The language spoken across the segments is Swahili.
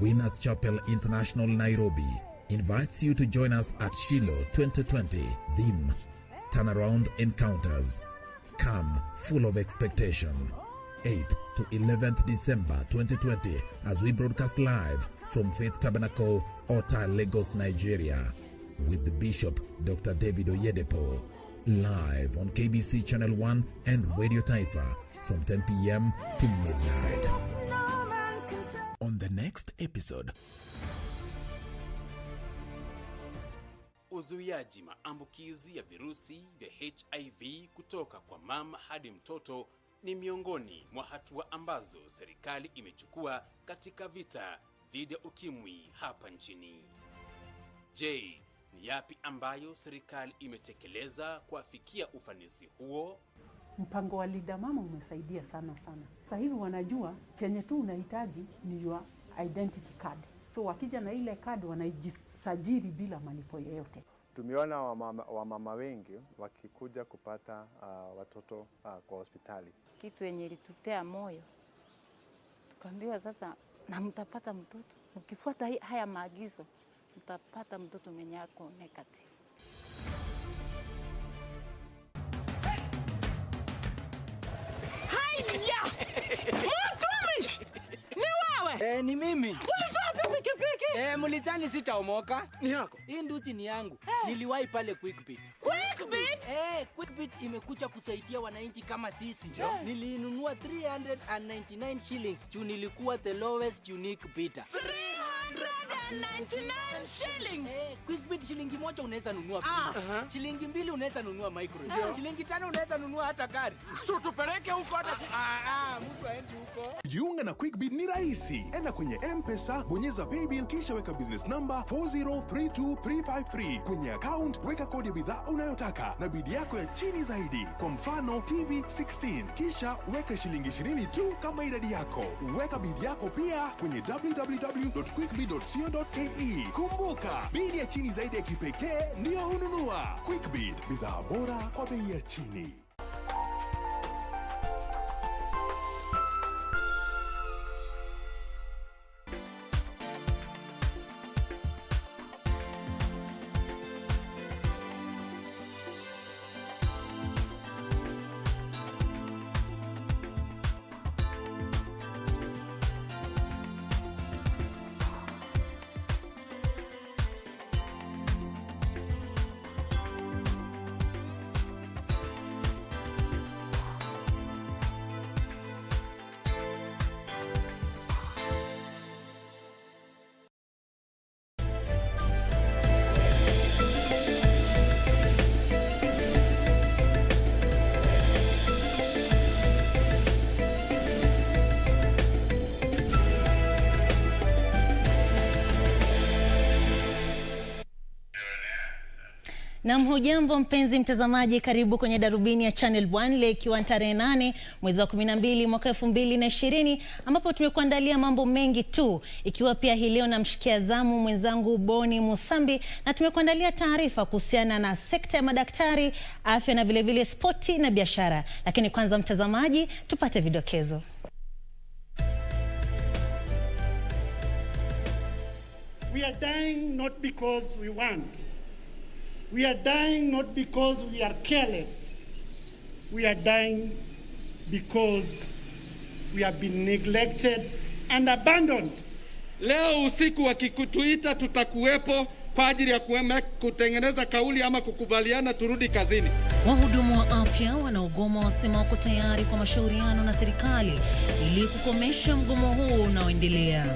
Winners Chapel International Nairobi invites you to join us at Shiloh 2020. Theme: Turnaround Encounters. Come full of expectation. 8th to 11th December 2020 as we broadcast live from Faith Tabernacle, Ota, Lagos, Nigeria, with the Bishop Dr. David Oyedepo, live on KBC Channel 1 and Radio Taifa from 10 p.m. to midnight. On the next episode, uzuiaji maambukizi ya virusi vya HIV kutoka kwa mama hadi mtoto ni miongoni mwa hatua ambazo serikali imechukua katika vita dhidi ya ukimwi hapa nchini. Je, ni yapi ambayo serikali imetekeleza kuafikia ufanisi huo? Mpango wa Linda Mama umesaidia sana. Sasa hivi wanajua chenye tu unahitaji ni your identity card. So wakija na ile card wanajisajili bila malipo yoyote. Tumeona wamama wengi wakikuja kupata watoto kwa hospitali. Kitu yenye ilitupea moyo, tukaambiwa sasa na mtapata mtoto. Mkifuata haya maagizo, mtapata mtoto mwenye ako negative. Haya! Mtumishi! Ni wewe? Ni mimi. Ulitoa pikipiki? Mulitani sitaomoka. Ni yako? Hii nduti ni yangu. Niliwahi pale Quickbit. Quickbit? Quickbit imekuja kusaidia wananchi kama sisi. Nilinunua 399 shillings. Juu nilikuwa the lowest unique bidder. 399 shillings. Quickbit shilingi moja unaweza nunua pizza. Shilingi 2 unaweza nunua microwave. Shilingi 5 unaweza nunua hata gari. So tupeleke huko hata mtu aende huko. Jiunga na Quickbit ni rahisi. Enda kwenye M-Pesa, bonyeza paybill kisha weka business number 4032353. Kwenye account weka kodi ya bidhaa unayotaka na bidi yako ya chini zaidi. Kwa mfano TV 16. Kisha weka shilingi 20 tu kama idadi yako. Weka bidi yako pia kwenye www.quickbit.co.ke. Kumbuka, bidi ya chini zaidi ya kipekee ndio ununua. Quickbit, bidhaa bora kwa bei ya chini. Na hujambo mpenzi mtazamaji, karibu kwenye darubini ya Channel 1 leo ikiwa tarehe 8 mwezi wa 12 mwaka 2020, ambapo tumekuandalia mambo mengi tu, ikiwa pia hii leo namshikia zamu mwenzangu Boni Musambi, na tumekuandalia taarifa kuhusiana na sekta ya madaktari, afya na vile vile spoti na biashara. Lakini kwanza mtazamaji, tupate vidokezo. We are dying not because we want. We are dying not because we are careless. We are dying because we have been neglected and abandoned. Leo usiku wakikutuita tutakuwepo kwa ajili ya kutengeneza kauli ama kukubaliana turudi kazini. Wahudumu wa afya wanaogoma wasema wako tayari kwa mashauriano na serikali ili kukomesha mgomo huu unaoendelea.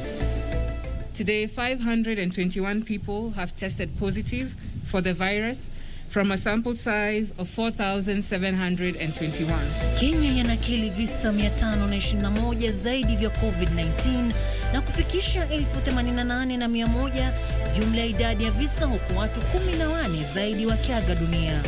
Today 521 people have tested positive for the virus from a sample size of 4,721. Kenya yanakili visa 521 zaidi vya COVID-19 na kufikisha 88,100 jumla idadi ya visa, huku watu 14 zaidi wakiaga dunia.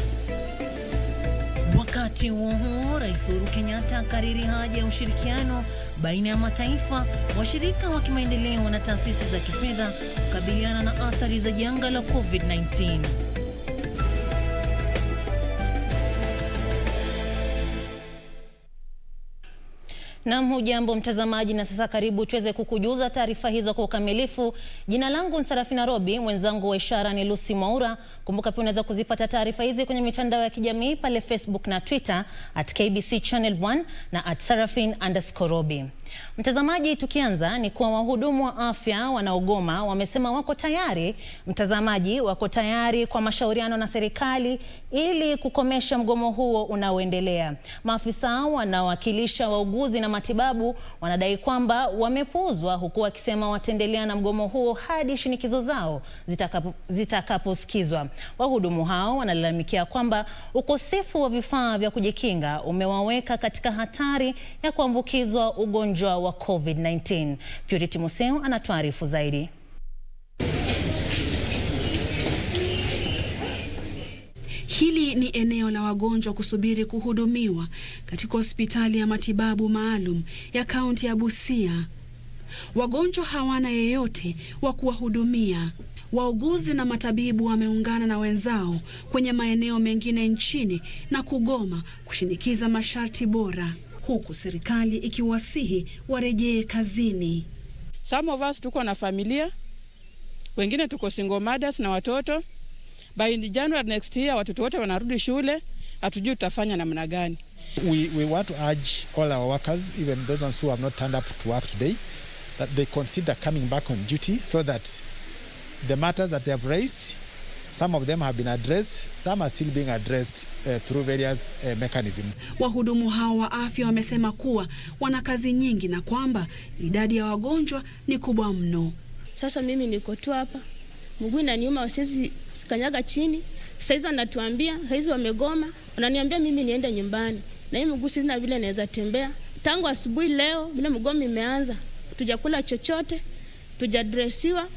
Wakati huo Rais Uhuru Kenyatta akariri haja ya ushirikiano baina ya mataifa, washirika wa kimaendeleo na taasisi za kifedha kukabiliana na athari za janga la COVID-19. Naam, hujambo mtazamaji, na sasa karibu tuweze kukujuza taarifa hizo kwa ukamilifu. Jina langu ni Sarafina Robi, mwenzangu wa ishara ni Lucy Mwaura. Kumbuka pia unaweza kuzipata taarifa hizi kwenye mitandao ya kijamii pale Facebook na Twitter @KBC Channel 1 na @Sarafin_Robi. Mtazamaji, tukianza ni kuwa wahudumu wa afya wanaogoma wamesema wako tayari kwa mashauriano na serikali ili kukomesha mgomo huo unaoendelea. Maafisa wanaowakilisha wauguzi na matibabu wanadai kwamba wamepuuzwa, huku wakisema wataendelea na mgomo huo hadi shinikizo zao zitakaposikizwa. Wahudumu hao wanalalamikia kwamba ukosefu wa vifaa vya kujikinga umewaweka katika hatari ya kuambukizwa ugonjwa wa COVID-19. Purity Museo anatuarifu zaidi. Hili ni eneo la wagonjwa kusubiri kuhudumiwa katika hospitali ya matibabu maalum ya kaunti ya Busia. Wagonjwa hawana yeyote wa kuwahudumia. Wauguzi na matabibu wameungana na wenzao kwenye maeneo mengine nchini na kugoma kushinikiza masharti bora, huku serikali ikiwasihi warejee kazini. Some of us tuko na familia, wengine tuko single mothers na watoto. By January next year watoto wote wanarudi shule, hatujui tutafanya namna gani. We want to urge all our workers, even those ones who have not turned up to work today, that they consider coming back on duty so that the matters that they have raised, some of them have been addressed, some are still being addressed through various mechanisms. Wahudumu hao wa afya wamesema kuwa wana kazi nyingi na kwamba idadi ya wagonjwa ni kubwa mno. Sasa mimi niko tu hapa, mguu inaniuma, wasiwezi kanyaga chini. Sasa hizo anatuambia, hizo wamegoma, wananiambia mimi niende nyumbani. Na hii mguu sina vile naweza tembea. Tangu asubuhi leo vile mgomo imeanza, tujakula chochote, tujadressiwa.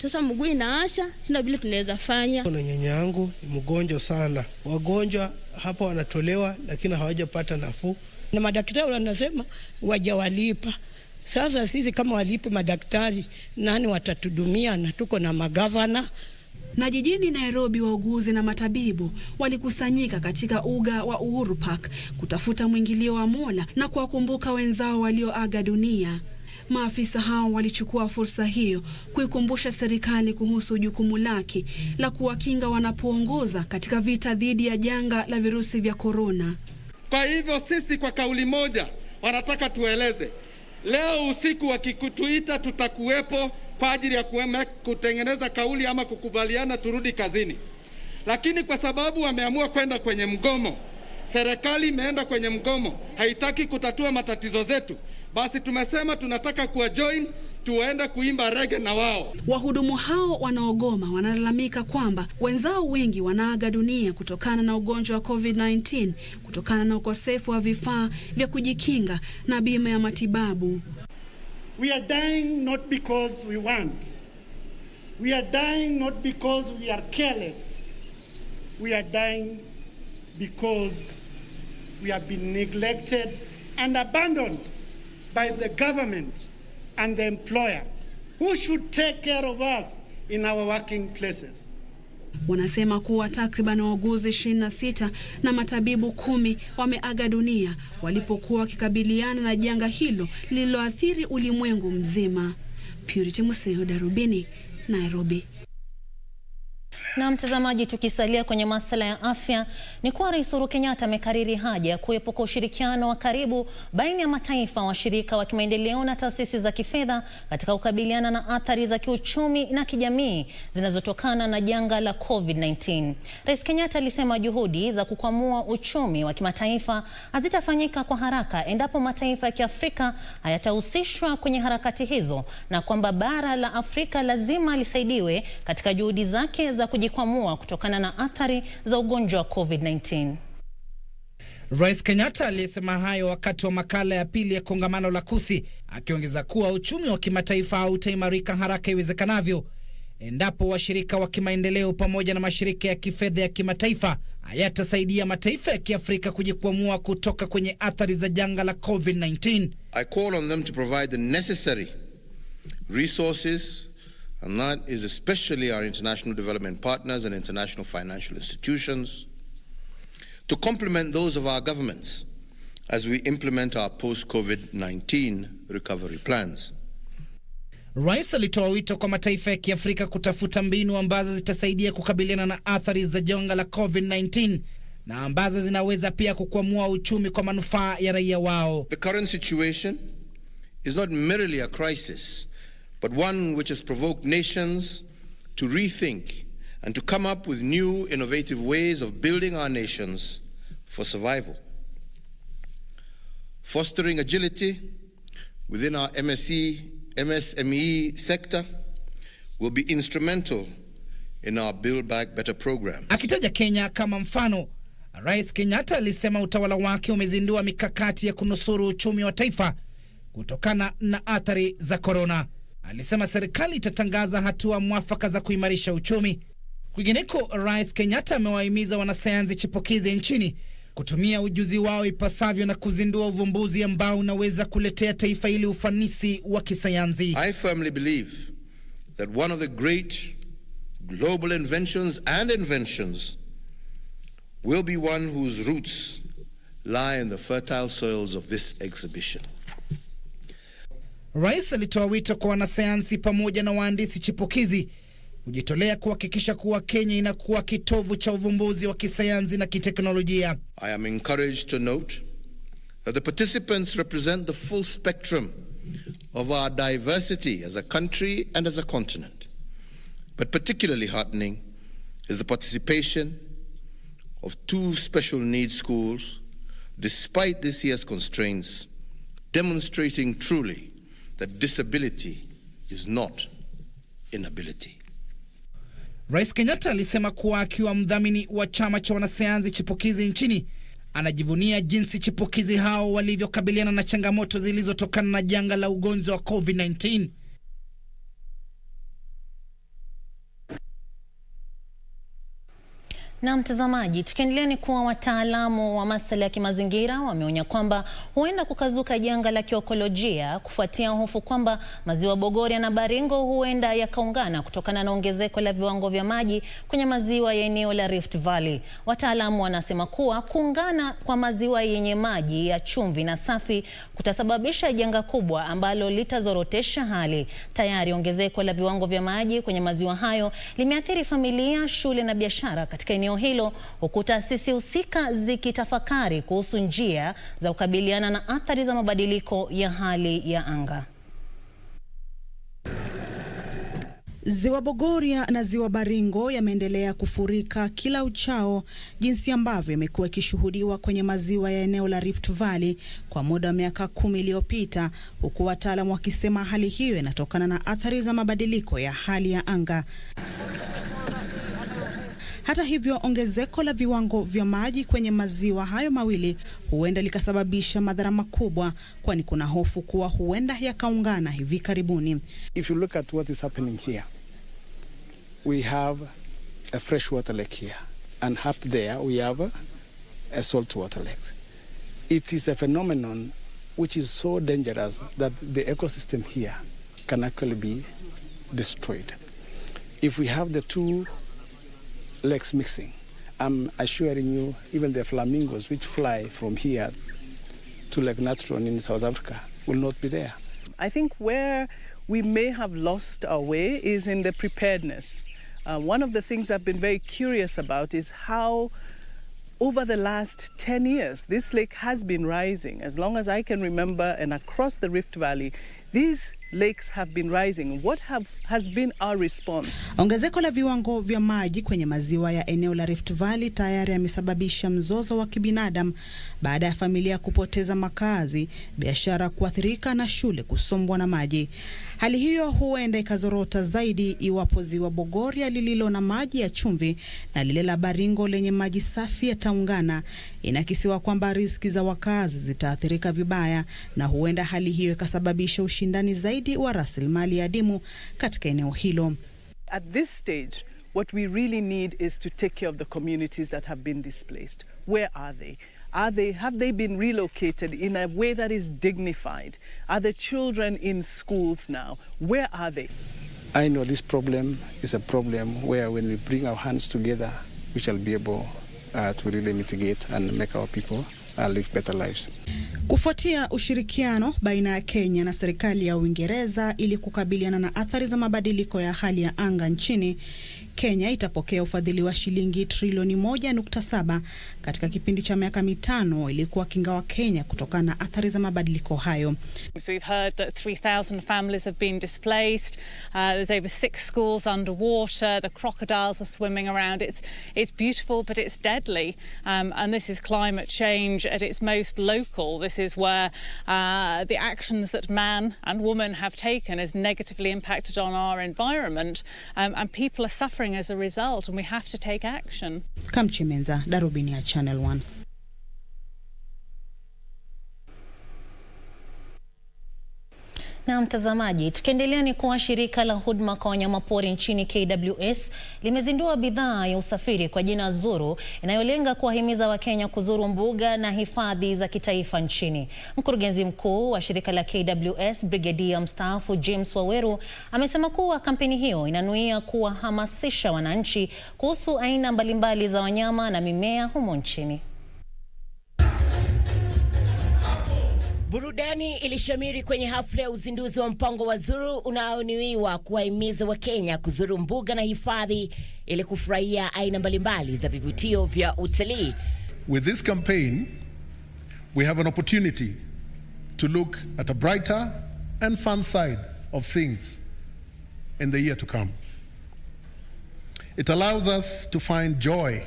Sasa mguu inaasha, sina vile tunaweza fanya. Kuna nyanya yangu ni mgonjwa sana. Wagonjwa hapa wanatolewa lakini hawajapata nafuu. Na madaktari wanasema wajawalipa. Sasa sisi kama walipe madaktari, nani watatudumia? Na tuko na magavana. Na jijini Nairobi, wauguzi na matabibu walikusanyika katika uga wa Uhuru Park kutafuta mwingilio wa Mola na kuwakumbuka wenzao walioaga dunia. Maafisa hao walichukua fursa hiyo kuikumbusha serikali kuhusu jukumu lake la kuwakinga wanapoongoza katika vita dhidi ya janga la virusi vya korona. Kwa hivyo sisi kwa kauli moja wanataka tueleze, leo usiku wakikutuita tutakuwepo kwa ajili ya kutengeneza kauli ama kukubaliana turudi kazini. Lakini kwa sababu wameamua kwenda kwenye mgomo, serikali imeenda kwenye mgomo, haitaki kutatua matatizo zetu, basi tumesema tunataka kuwa join, tuende kuimba reggae na wao. Wahudumu hao wanaogoma wanalalamika kwamba wenzao wengi wanaaga dunia kutokana na ugonjwa wa COVID-19 kutokana na ukosefu wa vifaa vya kujikinga na bima ya matibabu. We are dying not because we want. We are dying not because we are careless. We are dying because we have been neglected and abandoned by the government and the employer, who should take care of us in our working places. Wanasema kuwa takriban wauguzi 26 na matabibu 10 wameaga dunia walipokuwa wakikabiliana na janga hilo lililoathiri ulimwengu mzima. Purity Museo, Darubini, Nairobi. Na mtazamaji, tukisalia kwenye masuala ya afya, ni kuwa Rais Uhuru Kenyatta amekariri haja ya kuwepo kwa ushirikiano wa karibu baina ya mataifa, washirika wa kimaendeleo na taasisi za kifedha katika kukabiliana na athari za kiuchumi na kijamii zinazotokana na janga la COVID-19. Rais Kenyatta alisema juhudi za kukwamua uchumi wa kimataifa hazitafanyika kwa haraka endapo mataifa ya Kiafrika hayatahusishwa kwenye harakati hizo, na kwamba bara la Afrika lazima lisaidiwe katika juhudi zake za kujikwamua kutokana na athari za ugonjwa wa COVID-19. Rais Kenyatta alisema hayo wakati wa makala ya pili ya kongamano la KUSI, akiongeza kuwa uchumi wa kimataifa hautaimarika haraka iwezekanavyo endapo washirika wa kimaendeleo pamoja na mashirika ya kifedha ya kimataifa hayatasaidia mataifa ya Kiafrika kujikwamua kutoka kwenye athari za janga la COVID-19. I call on them to provide the necessary resources, and that is especially our international development partners and international financial institutions, to complement those of our governments as we implement our post-COVID-19 recovery plans. Rais alitoa wito kwa mataifa ya Kiafrika kutafuta mbinu ambazo zitasaidia kukabiliana na athari za janga la COVID-19 na ambazo zinaweza pia kukwamua uchumi kwa manufaa ya raia wao. The current situation is not merely a crisis, but one which has provoked nations to rethink and to come up with new innovative ways of building our nations for survival. Fostering agility within our MSME sector will be instrumental in our Build Back Better program. Akitaja Kenya kama mfano, Rais Kenyatta alisema utawala wake umezindua mikakati ya kunusuru uchumi wa taifa kutokana na athari za corona. Alisema serikali itatangaza hatua mwafaka za kuimarisha uchumi. Kwingineko, Rais Kenyatta amewahimiza wanasayansi chipukizi nchini kutumia ujuzi wao ipasavyo na kuzindua uvumbuzi ambao unaweza kuletea taifa hili ufanisi wa kisayansi. I firmly believe that one of the great global inventions will be one whose roots lie in the fertile soils of this exhibition. Rais alitoa wito kwa wanasayansi pamoja na wahandisi chipukizi kujitolea kuhakikisha kuwa Kenya inakuwa kitovu cha uvumbuzi wa kisayansi na kiteknolojia. I am encouraged to note that the participants represent the full spectrum of our diversity as a country and as a continent. But particularly heartening is the participation of 2 special needs schools, despite this year's constraints, demonstrating truly that disability is not inability. Rais Kenyatta alisema kuwa akiwa mdhamini wa chama cha wanasayansi chipukizi nchini, anajivunia jinsi chipukizi hao walivyokabiliana na changamoto zilizotokana na janga la ugonjwa wa COVID-19. Na mtazamaji, tukiendelea ni kuwa wataalamu wa masuala ya kimazingira wameonya kwamba huenda kukazuka janga la kiekolojia kufuatia hofu kwamba maziwa Bogoria na Baringo huenda yakaungana kutokana na ongezeko la viwango vya maji kwenye maziwa ya eneo la Rift Valley. Wataalamu wanasema kuwa kuungana kwa maziwa yenye maji ya chumvi na safi kutasababisha janga kubwa ambalo litazorotesha hali. Tayari ongezeko la viwango vya maji kwenye maziwa hayo limeathiri familia, shule na biashara katika eneo hilo, huku taasisi husika zikitafakari kuhusu njia za kukabiliana na athari za mabadiliko ya hali ya anga. Ziwa Bogoria na Ziwa Baringo yameendelea kufurika kila uchao, jinsi ambavyo yamekuwa yakishuhudiwa kwenye maziwa ya eneo la Rift Valley kwa muda wa miaka 10 iliyopita, huku wataalamu wakisema hali hiyo inatokana na athari za mabadiliko ya hali ya anga. Hata hivyo, ongezeko la viwango vya maji kwenye maziwa hayo mawili huenda likasababisha madhara makubwa, kwani kuna hofu kuwa huenda yakaungana hivi karibuni. If you look at what is happening here, we have a freshwater lake here, and up there we have a saltwater lake. It is a phenomenon which is so dangerous that the ecosystem here can actually be destroyed. If we have the two lakes mixing, I'm assuring you, even the flamingos which fly from here to Lake Natron in South Africa will not be there. I think where we may have lost our way is in the preparedness. One of the things I've been very curious about is how over the last 10 years this lake has been rising. As long as I can remember, and across the Rift Valley, these lakes have been rising. What has been our response? Ongezeko la viwango vya maji kwenye maziwa ya eneo la Rift Valley tayari yamesababisha mzozo wa kibinadamu baada ya familia kupoteza makazi, biashara kuathirika na shule kusombwa na maji. Hali hiyo huenda ikazorota zaidi iwapo ziwa Bogoria lililo na maji ya chumvi na lile la Baringo lenye maji safi yataungana. Inakisiwa kwamba riziki za wakazi zitaathirika vibaya, na huenda hali hiyo ikasababisha ushindani zaidi wa rasilimali adimu katika eneo hilo. At this stage, what we really need is to take care of the communities that have been displaced. Where are they? Have they been relocated in a way that is dignified? Are the children in schools now? Where are they? I know this problem is a problem where when we bring our hands together, we shall be able to really mitigate and make our people live better lives. Kufuatia ushirikiano baina ya Kenya na serikali ya Uingereza ili kukabiliana na athari za mabadiliko ya hali ya anga nchini, Kenya itapokea ufadhili wa shilingi trilioni 1.7 katika kipindi cha miaka 5 ili kuwakinga wa Kenya kutokana na athari za mabadiliko hayo. So we've heard that 3,000 families have been displaced. There's over 6 schools underwater. The crocodiles are swimming around. It's beautiful, but it's deadly. And this is climate change at its most local. This is where the actions that man and woman have taken has negatively impacted on our environment, and people are suffering as a result, and we have to take action. Kamchimenza, Darubini ya Channel 1. Na mtazamaji, tukiendelea ni kuwa shirika la huduma kwa wanyamapori nchini KWS limezindua bidhaa ya usafiri kwa jina Zuru inayolenga kuwahimiza Wakenya kuzuru mbuga na hifadhi za kitaifa nchini. Mkurugenzi mkuu wa shirika la KWS, Brigadier mstaafu James Waweru, amesema kuwa kampeni hiyo inanuia kuwahamasisha wananchi kuhusu aina mbalimbali za wanyama na mimea humo nchini. Burudani ilishamiri kwenye hafla ya uzinduzi wa mpango wa Zuru unaonuiwa kuwahimiza Wakenya kuzuru mbuga na hifadhi ili kufurahia aina mbalimbali za vivutio vya utalii. With this campaign, we have an opportunity to look at a brighter and fun side of things in the year to come. It allows us to find joy,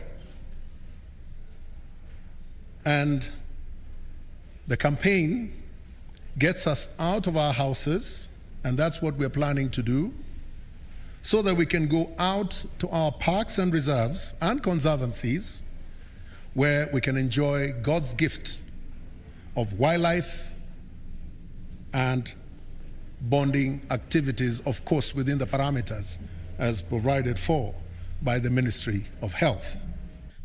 and the campaign gets us out of our houses, and that's what we're planning to do, so that we can go out to our parks and reserves and conservancies where we can enjoy God's gift of wildlife and bonding activities, of course, within the parameters as provided for by the Ministry of Health.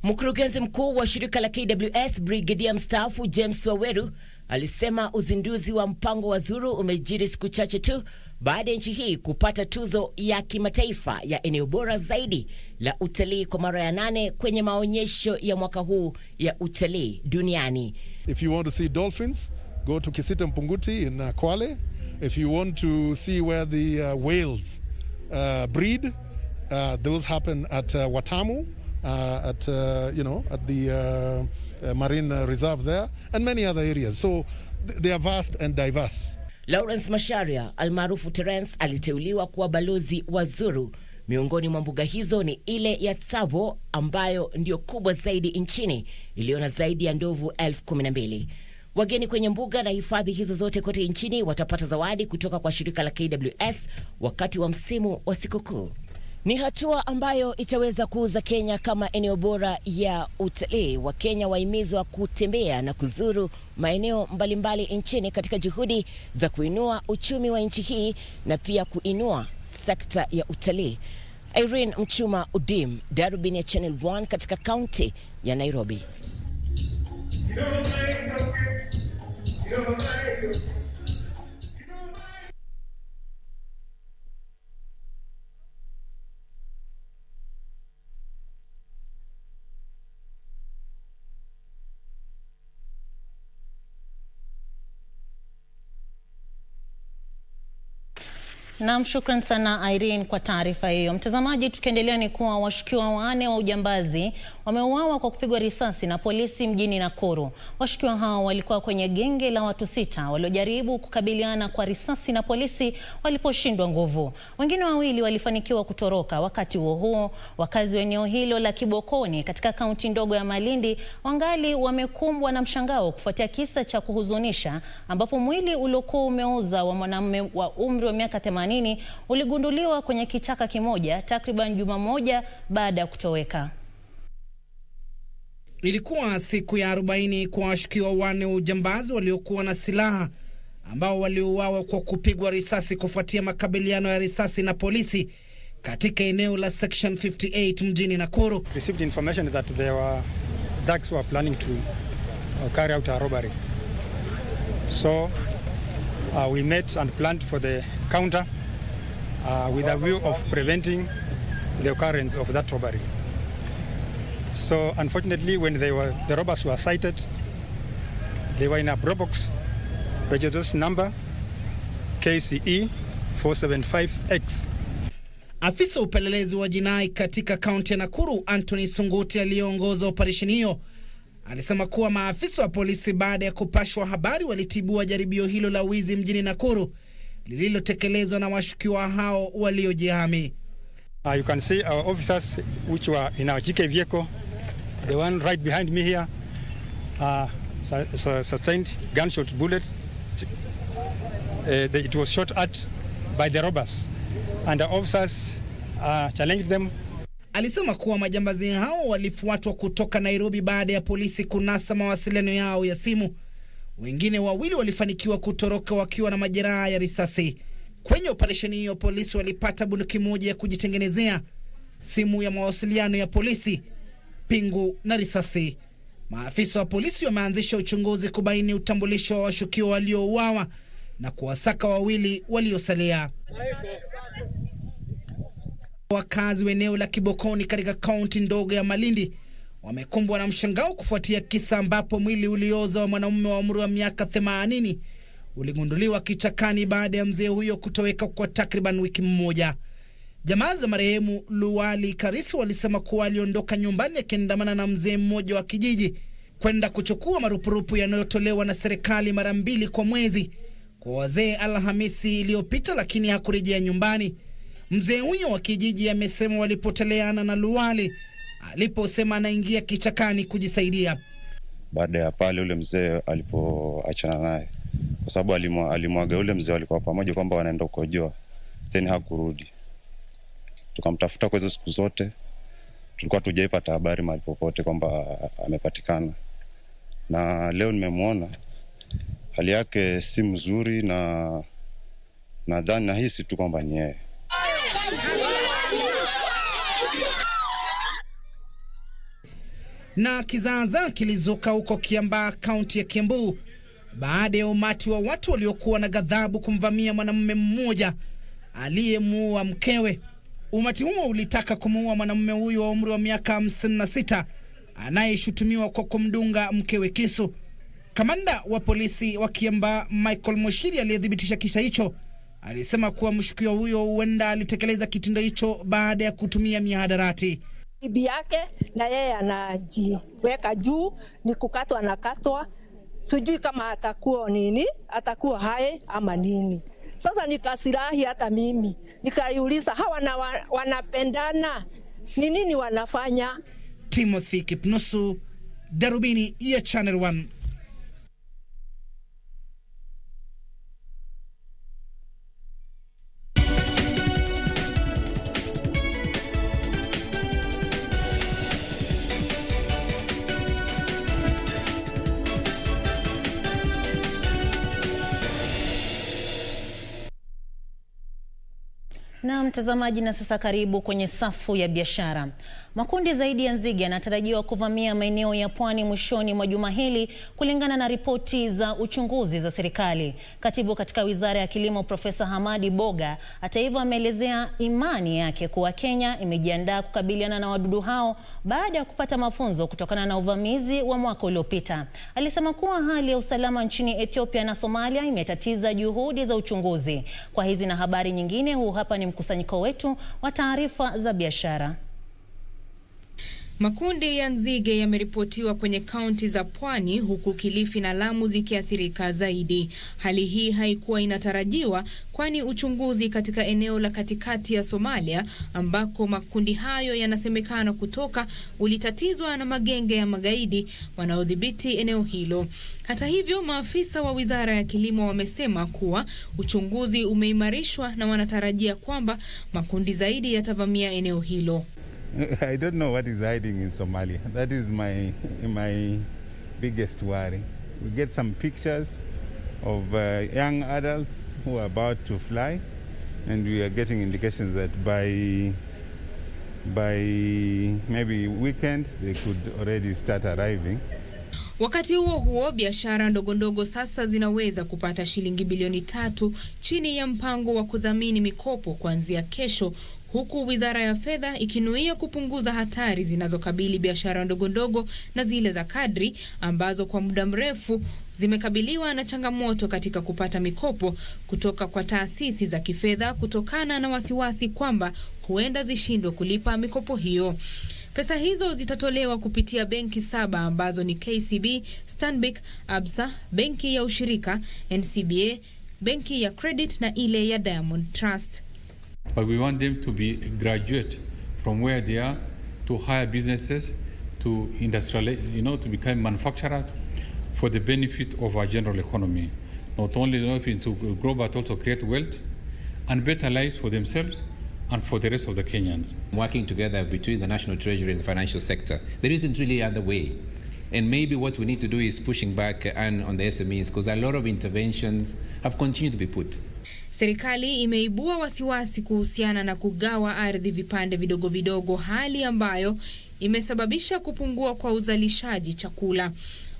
Mkurugenzi mkuu wa shirika la KWS, Brigadier mstaafu James Waweru, alisema uzinduzi wa mpango wa Zuru umejiri siku chache tu baada ya nchi hii kupata tuzo ya kimataifa ya eneo bora zaidi la utalii kwa mara ya 8 kwenye maonyesho ya mwaka huu ya utalii duniani. If you want to see dolphins, go to Kisita Mpunguti in Kwale. If you want to see where the whales breed, those happen at Watamu. At the marine reserve there, and many other areas. So they are vast and diverse. Lawrence Masharia almaarufu Terence aliteuliwa kuwa balozi wa Zuru. Miongoni mwa mbuga hizo ni ile ya Tsavo ambayo ndio kubwa zaidi nchini, iliona zaidi ya ndovu 12,000. Wageni kwenye mbuga na hifadhi hizo zote kote nchini watapata zawadi kutoka kwa shirika la KWS wakati wa msimu wa sikukuu. Ni hatua ambayo itaweza kuuza Kenya kama eneo bora ya utalii. Wakenya wahimizwa kutembea na kuzuru maeneo mbalimbali nchini katika juhudi za kuinua uchumi wa nchi hii na pia kuinua sekta ya utalii. Irene Mchuma Udim, Darubini ya Channel 1 katika kaunti ya Nairobi. Naam, shukran sana Irene kwa taarifa hiyo. Mtazamaji, tukiendelea ni kuwa washukiwa 4 wa ujambazi wameuawa kwa kupigwa risasi na polisi mjini Nakuru. Washukiwa hao walikuwa kwenye genge la watu 6 waliojaribu kukabiliana kwa risasi na polisi waliposhindwa nguvu. Wengine 2 walifanikiwa kutoroka. Wakati huo wakazi wa eneo hilo la Kibokoni katika kaunti ndogo ya Malindi wangali wamekumbwa na mshangao kufuatia kisa cha kuhuzunisha ambapo mwili uliokuwa umeoza wa mwanamume wa umri wa miaka 80 uligunduliwa kwenye kichaka kimoja takriban juma moja baada ya kutoweka. Ilikuwa siku ya 40 kwa washukiwa 4 wa ujambazi waliokuwa na silaha ambao waliuawa kwa kupigwa risasi kufuatia makabiliano ya risasi na polisi katika eneo la Section 58 mjini Nakuru. Received information that there were thugs who were planning to carry out a robbery. So we met and planned for the counter with a view of preventing the occurrence of that robbery. So unfortunately, when the robbers were sighted, They were in a Probox registration number KCE 475X. Afisa upelelezi wa jinai katika kaunti ya Nakuru Anthony Sunguti aliyeongoza operesheni hiyo alisema kuwa maafisa wa polisi baada ya kupashwa habari walitibua jaribio hilo la wizi mjini Nakuru lililotekelezwa na washukiwa hao waliojihami. You can see our officers which were in our GK vehicle. The one right behind me here sustained gunshot bullets. It was shot at by the robbers, and the officers challenged them. Alisema kuwa majambazi hao walifuatwa kutoka Nairobi baada ya polisi kunasa mawasiliano yao ya simu. Wengine wawili walifanikiwa kutoroka wakiwa na majeraha ya risasi. Kwenye operesheni hiyo polisi walipata bunduki moja ya kujitengenezea, simu ya mawasiliano ya polisi, pingu na risasi. Maafisa wa polisi wameanzisha uchunguzi kubaini utambulisho wa washukiwa waliouawa na kuwasaka wawili waliosalia. Wakazi wa eneo la Kibokoni katika kaunti ndogo ya Malindi wamekumbwa na mshangao kufuatia kisa ambapo mwili ulioza wa mwanamume wa umri wa miaka 80 uligunduliwa kichakani baada ya mzee huyo kutoweka kwa takriban wiki mmoja. Jamaa za marehemu Luwali Karisi walisema kuwa aliondoka nyumbani akiandamana na mzee mmoja wa kijiji kwenda kuchukua marupurupu yanayotolewa na serikali mara 2 kwa mwezi kwa wazee Alhamisi iliyopita, lakini hakurejea nyumbani. Mzee huyo wa kijiji amesema walipoteleana na Luwali aliposema anaingia kichakani kujisaidia. Baada ya pale ule mzee alipoachana naye, kwa sababu alimwaga ule mzee walikuwa pamoja kwamba wanaenda kukojoa, tena hakurudi. Tukamtafuta kwa hizo siku zote, tulikuwa tujaipata habari mahali popote kwamba amepatikana. Na leo nimemuona, hali yake si mzuri, na nadhani nahisi tu kwamba ni yeye. Na kizaazaa kilizuka huko Kiambaa, kaunti ya Kiambu, baada ya umati wa watu waliokuwa na ghadhabu kumvamia mwanamume mmoja aliyemuua mkewe. Umati huo ulitaka kumuua mwanamume huyo wa umri wa miaka 56 anayeshutumiwa kwa kumdunga mkewe kisu. Kamanda wa polisi wa Kiambaa Michael Moshiri aliyedhibitisha kisa hicho alisema kuwa mshukiwa huyo huenda alitekeleza kitendo hicho baada ya kutumia mihadarati. Bibi yake na yeye anajiweka juu, ni kukatwa na katwa, sijui kama atakuwa nini, atakuwa hai ama nini. Sasa nikasirahi hata mimi, nikaiuliza hawa na wanapendana, ni nini wanafanya? Timothy Kipnusu, Darubini ya Channel 1. Na mtazamaji, na sasa karibu kwenye safu ya biashara. Makundi zaidi ya nzige yanatarajiwa kuvamia maeneo ya pwani mwishoni mwa juma hili kulingana na ripoti za uchunguzi za serikali. Katibu katika Wizara ya Kilimo Profesa Hamadi Boga hata hivyo ameelezea imani yake kuwa Kenya imejiandaa kukabiliana na wadudu hao baada ya kupata mafunzo kutokana na uvamizi wa mwaka uliopita. Alisema kuwa hali ya usalama nchini Ethiopia na Somalia imetatiza juhudi za uchunguzi. Kwa hizi na habari nyingine, huu hapa ni mkusanyiko wetu wa taarifa za biashara. Makundi ya nzige yameripotiwa kwenye kaunti za Pwani, huku Kilifi na Lamu zikiathirika zaidi. Hali hii haikuwa inatarajiwa, kwani uchunguzi katika eneo la katikati ya Somalia ambako makundi hayo yanasemekana kutoka ulitatizwa na magenge ya magaidi wanaodhibiti eneo hilo. Hata hivyo, maafisa wa Wizara ya Kilimo wamesema kuwa uchunguzi umeimarishwa na wanatarajia kwamba makundi zaidi yatavamia eneo hilo. I don't know what is hiding in Somalia. That is my biggest worry. We get some pictures of young adults who are about to fly, and we are getting indications that by maybe weekend they could already start arriving. Wakati huo huo, biashara ndogo ndogo sasa zinaweza kupata shilingi bilioni 3 chini ya mpango wa kudhamini mikopo kuanzia kesho, huku Wizara ya Fedha ikinuia kupunguza hatari zinazokabili biashara ndogondogo na zile za kadri ambazo kwa muda mrefu zimekabiliwa na changamoto katika kupata mikopo kutoka kwa taasisi za kifedha kutokana na wasiwasi kwamba huenda zishindwe kulipa mikopo hiyo. Pesa hizo zitatolewa kupitia benki 7 ambazo ni KCB, Stanbic, Absa, Benki ya Ushirika, NCBA, Benki ya Credit na ile ya Diamond Trust. But we want them to be graduate from where they are to higher businesses, to industrialize, to become manufacturers for the benefit of our general economy. Not only to grow but also create wealth and better lives for themselves and for the rest of the Kenyans. Working together between the National Treasury and the financial sector, there isn't really other way. And maybe what we need to do is pushing back on the SMEs, because a lot of interventions have continued to be put. Serikali imeibua wasiwasi kuhusiana na kugawa ardhi vipande vidogo vidogo, hali ambayo imesababisha kupungua kwa uzalishaji chakula.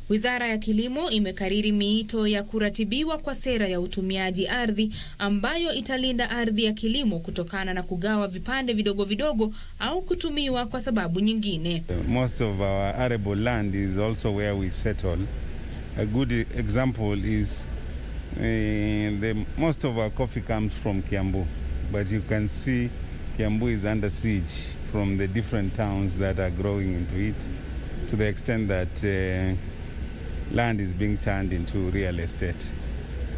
Wizara ya Kilimo imekariri miito ya kuratibiwa kwa sera ya utumiaji ardhi ambayo italinda ardhi ya kilimo kutokana na kugawa vipande vidogo vidogo au kutumiwa kwa sababu nyingine. Most of our arable land is also where we settle. A good example is most of our coffee comes from Kiambu, but you can see Kiambu is under siege from the different towns that are growing into it, to the extent that land is being turned into real estate.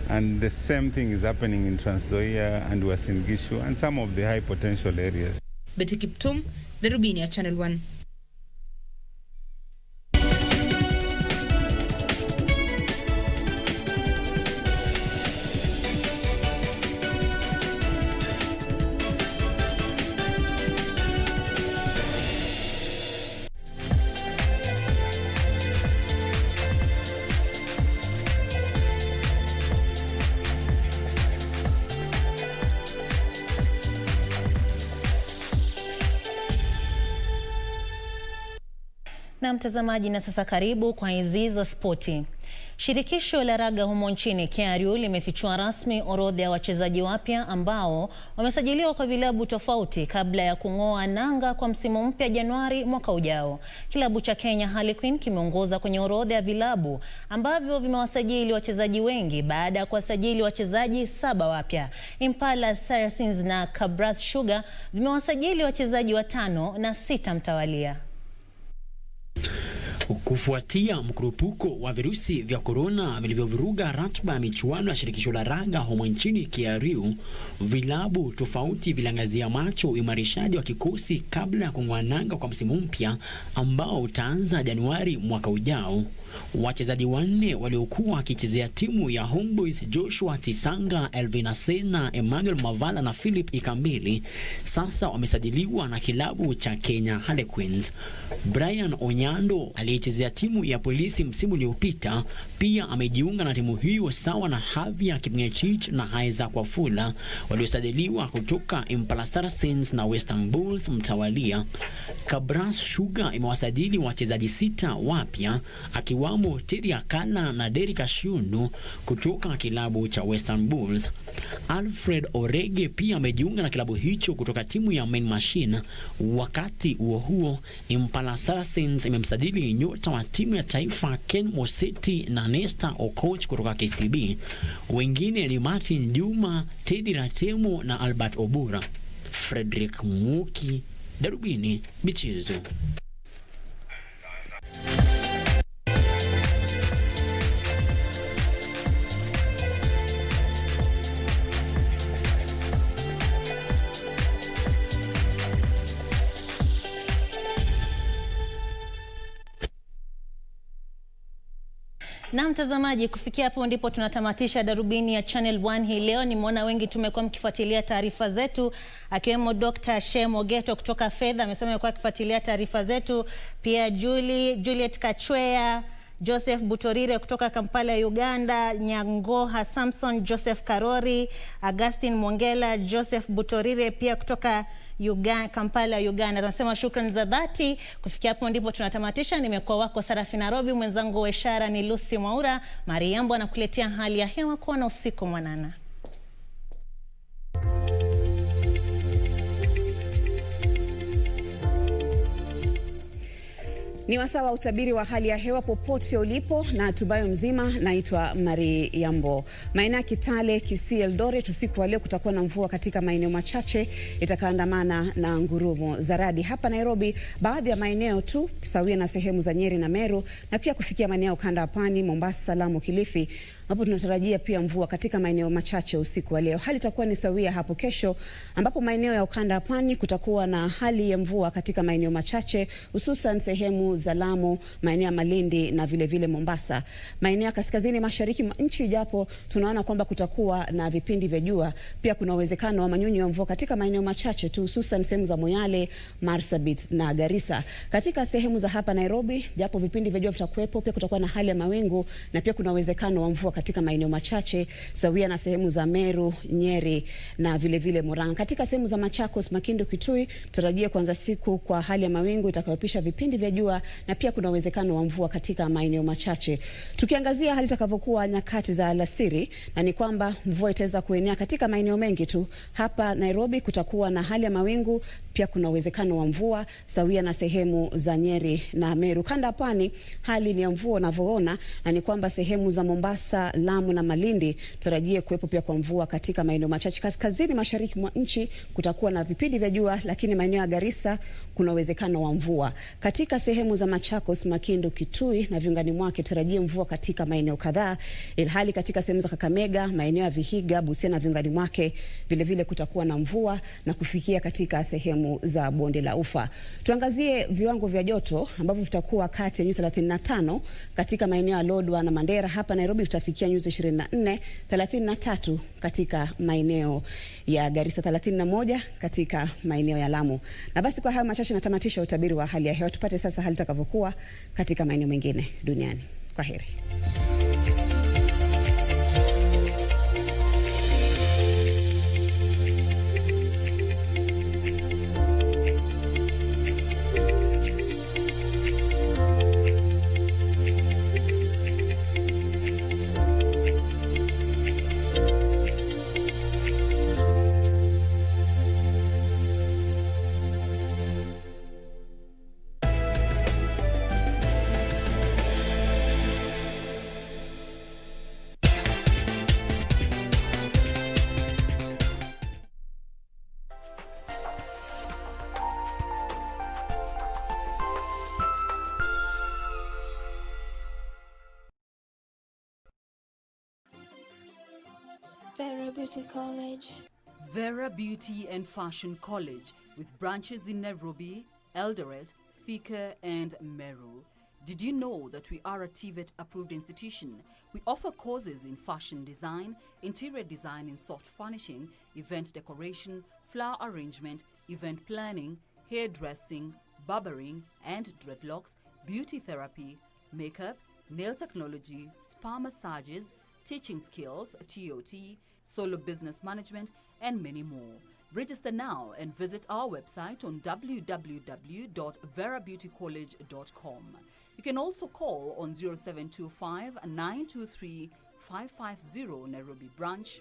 And the same thing is happening in Trans Nzoia and Uasin Gishu and some of the high potential areas. Betty Kiptum, Darubini ya Channel 1. Na mtazamaji, na sasa karibu kwa hizi za spoti. Shirikisho la raga humo nchini KRU limefichua rasmi orodha ya wachezaji wapya ambao wamesajiliwa kwa vilabu tofauti kabla ya kung'oa nanga kwa msimu mpya Januari mwaka ujao. Kilabu cha Kenya Harlequin kimeongoza kwenye orodha ya vilabu ambavyo vimewasajili wachezaji wengi baada ya kuwasajili wachezaji 7 wapya. Impala Saracens na Kabras Sugar vimewasajili wachezaji 5 na 6 mtawalia. Kufuatia mkurupuko wa virusi vya korona vilivyovuruga ratiba ya michuano ya shirikisho la raga humo nchini KRU, vilabu tofauti vilangazia macho uimarishaji wa kikosi kabla ya kung'oa nanga kwa msimu mpya ambao utaanza Januari mwaka ujao. Wachezaji 4 waliokuwa wakichezea timu ya Homeboys, Joshua Tisanga, Elvina Sena, Emmanuel Mavala na Philip Ikambili, sasa wamesajiliwa na kilabu cha Kenya Harlequins. Brian Onyando aliyechezea timu ya Polisi msimu uliopita pia amejiunga na timu hiyo sawa na Havia Kipngechich na Isaac Wafula waliosajiliwa kutoka Impala Saracens na Western Bulls mtawalia. Kabras Sugar imewasajili wachezaji 6 wapya akiwamo Teddy Akala na Derek Ashundu kutoka kilabu cha Western Bulls. Alfred Orege pia amejiunga na kilabu hicho kutoka timu ya Main Machine. Wakati huo Impala Saracens imemsajili nyota wa timu ya taifa Ken Moseti na Nesta Okoch kutoka KCB. Wengine ni Martin Juma, Teddy Ratemo na Albert Obura. Frederick Muki, Darubini Michezo. Na mtazamaji, kufikia hapo ndipo tunatamatisha Darubini ya Channel 1 hii leo. Nimeona wengi tumekuwa mkifuatilia taarifa zetu, akiwemo Dr. Shemo Geto kutoka Fedha amesema amekuwa akifuatilia taarifa zetu, pia Juliet Kachwea, Joseph Butorire kutoka Kampala Uganda, Nyangoha Samson, Joseph Karori, Augustine Mwongela, Joseph Butorire pia kutoka Kampala Uganda. Tunasema shukrani za dhati. Kufikia hapo ndipo tunatamatisha. Nimekuwa wako Sarafina Robi, mwenzangu wa ishara ni Lucy Mwaura. Mariambo anakuletea hali ya hewa. Kuwa na usiku mwanana. Ni wasaa wa utabiri wa hali ya hewa popote ulipo na tubayo mzima. Naitwa Mari Yambo. Maeneo ya Kitale, Kisii, Eldoret usiku wa leo kutakuwa na mvua katika maeneo machache itakaandamana na ngurumo za radi. Hapa Nairobi baadhi ya maeneo tu sawia na sehemu za Nyeri na Meru, na pia kufikia maeneo ukanda wa Pwani, Mombasa, Lamu, Kilifi. Hapo tunatarajia pia mvua katika maeneo machache usiku wa leo. Hali itakuwa ni sawia hapo kesho, ambapo maeneo ya ukanda wa Pwani kutakuwa na hali ya mvua katika maeneo machache, hususan sehemu za Lamu, maeneo ya Malindi na vile vile Mombasa. Maeneo ya kaskazini mashariki mwa nchi, japo tunaona kwamba kutakuwa na vipindi vya jua, pia kuna uwezekano wa manyunyu ya mvua katika maeneo machache tu, hususan sehemu za Moyale, Marsabit na Garissa. Katika sehemu za hapa Nairobi, japo vipindi vya jua vitakuwepo, pia kutakuwa na hali ya mawingu na pia kuna uwezekano wa mvua katika maeneo machache sawia na sehemu za Meru, Nyeri na vile vile Murang'a. Katika sehemu za Machakos, Makindu, Kitui tutarajia kuanza siku kwa hali ya mawingu itakayopisha vipindi vya jua na pia kuna uwezekano wa mvua katika maeneo machache. Tukiangazia hali itakavyokuwa nyakati za alasiri, na ni kwamba mvua itaweza kuenea katika maeneo mengi tu. Hapa Nairobi kutakuwa na hali ya mawingu, pia kuna uwezekano wa mvua sawia na sehemu za Nyeri na Meru. Kanda Pwani hali ni ya mvua unavyoona, na ni kwamba sehemu za Mombasa, Lamu na Malindi tarajie kuwepo pia kwa mvua katika maeneo machache. Kaskazini mashariki mwa nchi kutakuwa na vipindi vya jua, lakini maeneo ya Garissa kuna uwezekano wa mvua. Katika sehemu za Machakos, Makindu, Kitui na viungani mwake tarajie mvua katika maeneo kadhaa, ilhali katika sehemu za Kakamega, maeneo ya Vihiga, Busia na viungani mwake vile vile kutakuwa na mvua na kufikia katika sehemu za bonde la Ufa. Tuangazie viwango vya joto ambavyo vitakuwa kati ya nyuzi 35 katika maeneo ya Lodwar na Mandera. Hapa Nairobi tutafikia nyuzi 24, 33 katika maeneo ya Garissa, 31 katika maeneo ya Lamu. Na basi kwa hayo machache natamatisha utabiri wa hali ya hewa. Tupate sasa hali itakavyokuwa katika maeneo mengine duniani. Kwaheri. Vera Beauty College. Vera Beauty and Fashion College, with branches in Nairobi, Eldoret, Thika and Meru. Did you know that we are a TVET approved institution? We offer courses in fashion design, interior design in soft furnishing, event decoration, flower arrangement, event planning, hairdressing, barbering and dreadlocks, beauty therapy, makeup, nail technology, spa massages, teaching skills, TOT, solo business management, and many more. Register now and visit our website on www.verabeautycollege.com. You can also call on 0725 923 550 Nairobi branch,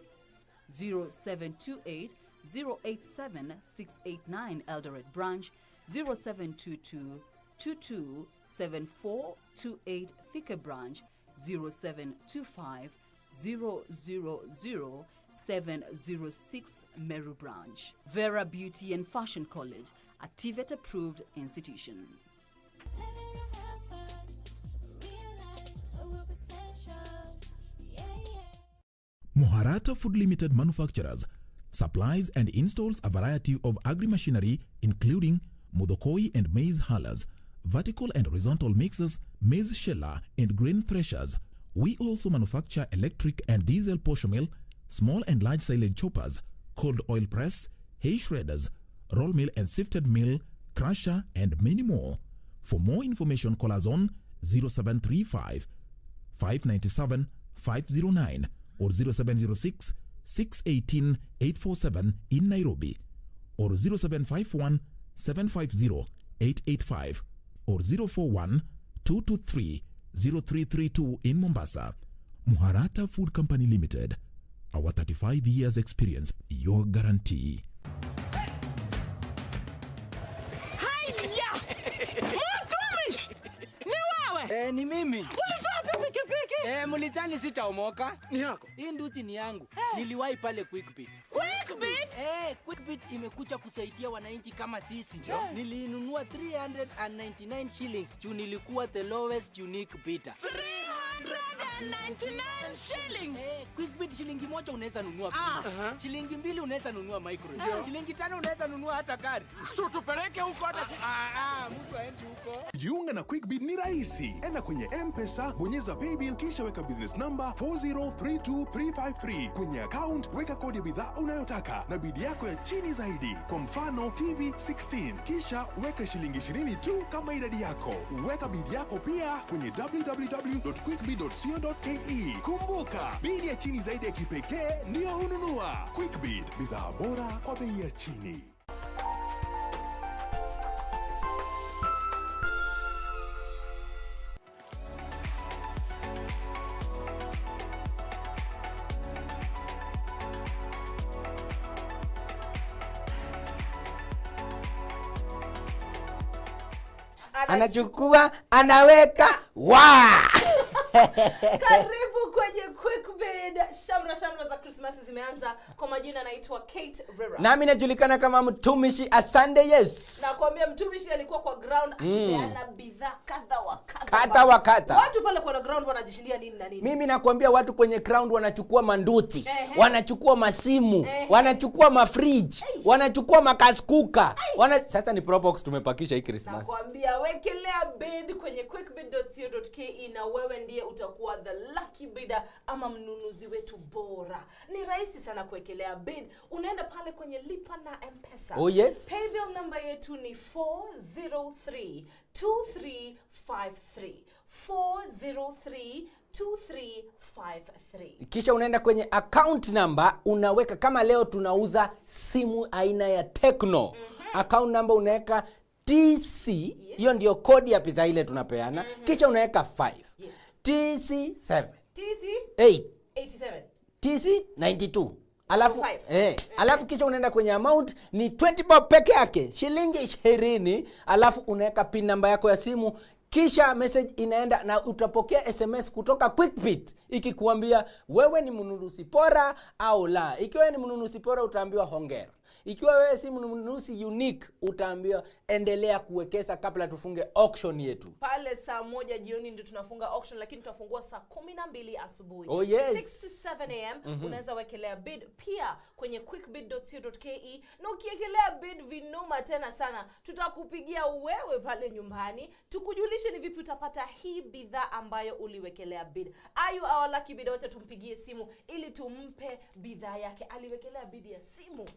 0728 087 689 Eldoret branch, 0722 227428 Thika branch, 0725 000-706 Meru branch. Vera Beauty and Fashion College, a TVET approved institution. Moharata Food Limited manufacturers, supplies and installs a variety of agri-machinery including Mudokoi and maize hullers, vertical and horizontal mixers, maize sheller and grain threshers. We also manufacture electric and diesel posho mill, small and large silage choppers, cold oil press, hay shredders, roll mill and sifted mill, crusher and many more. For more information, call us on 0735 597 509 or 0706 618 847 in Nairobi, or 0751 750 885 or 041 223 0332 in Mombasa. Moharata Food Company Limited. Our 35 years experience, your guarantee. Haya! Mtumishi! Ni mimi. Ulitoa pikipiki? Mlitani sitaomoka. Ni yako. Hii nduthi ni yangu. Niliwahi pale Quickbit. Quickbit? Quickbit imekuja kusaidia wananchi kama sisi. Nilinunua 399 shillings. Juu nilikuwa the lowest unique bidder. 399 shillings. Quickbit shilingi moja unaweza nunua free. Shilingi 2 unaweza nunua micro. Shilingi 5 unaweza nunua hata gari. So tupeleke huko hata mtu aende huko. Jiunga na Quickbit ni rahisi. Enda kwenye M-Pesa, bonyeza paybill kisha weka business number 4032353. Kwenye account weka kodi ya bidhaa unayotaka na bid yako ya chini zaidi. Kwa mfano TV 16. Kisha weka shilingi 20 tu kama idadi yako. Weka bid yako pia kwenye www.quickbit.co.ke. Kumbuka, bid ya chini zaidi ya kipekee ndio hununua. Quickbit, bidhaa bora kwa bei ya chini. Anachukua, anaweka, Karibu kwenye Quickbit. Shamra za Christmas zimeanza. Kwa majina naitwa Kate Rera. Nami najulikana kama mtumishi Asande yes. Na kuambia mtumishi alikuwa kwa ground akipeana bidhaa kadha wa kadha. Watu pale kwa ground wanajishindia nini na nini? Mimi nakwambia watu kwenye ground wanachukua manduthi, wanachukua masimu, wanachukua mafridge, wanachukua makaskuka. Sasa ni Probox tumepakisha hii Christmas. Nakwambia wekelea bid kwenye quickbit.co.ke na wewe ndiye utakuwa the lucky bidder ama mnunuzi wetu bora. Ni rahisi sana kuwekelea bid. Unaenda pale kwenye lipa na M-Pesa. Oh yes. Paybill number yetu ni 4032353. 4032353. Kisha unaenda kwenye account number unaweka, kama leo tunauza simu aina ya Tecno. Account number unaweka TC, hiyo ndio kodi ya pesa ile tunapeana. Kisha unaweka 5. TC7. TC 87. TC 92. Alafu kisha unaenda kwenye amount ni 20 bob peke yake, shilingi 20, alafu unaweka pin namba yako ya simu. Kisha message inaenda na utapokea SMS kutoka Quickbit ikikuambia wewe ni mnunuzi bora au la. Ikiwa ni mnunuzi bora utaambiwa hongera. Ikiwa wewe si mnunuzi unique utaambiwa endelea kuwekeza kabla tufunge auction yetu. Pale saa 1 jioni ndio tunafunga auction, lakini tutafungua saa 12 asubuhi. Oh yes. 6 to 7 am unaweza wekelea bid pia kwenye quickbit.co.ke. Na ukiekelea bid vinoma tena sana, tutakupigia wewe pale nyumbani tukujulishe ni vipi utapata hii bidhaa ambayo uliwekelea bid. Are you our lucky bidder? Wote tumpigie simu ili tumpe bidhaa yake. Aliwekelea bid ya simu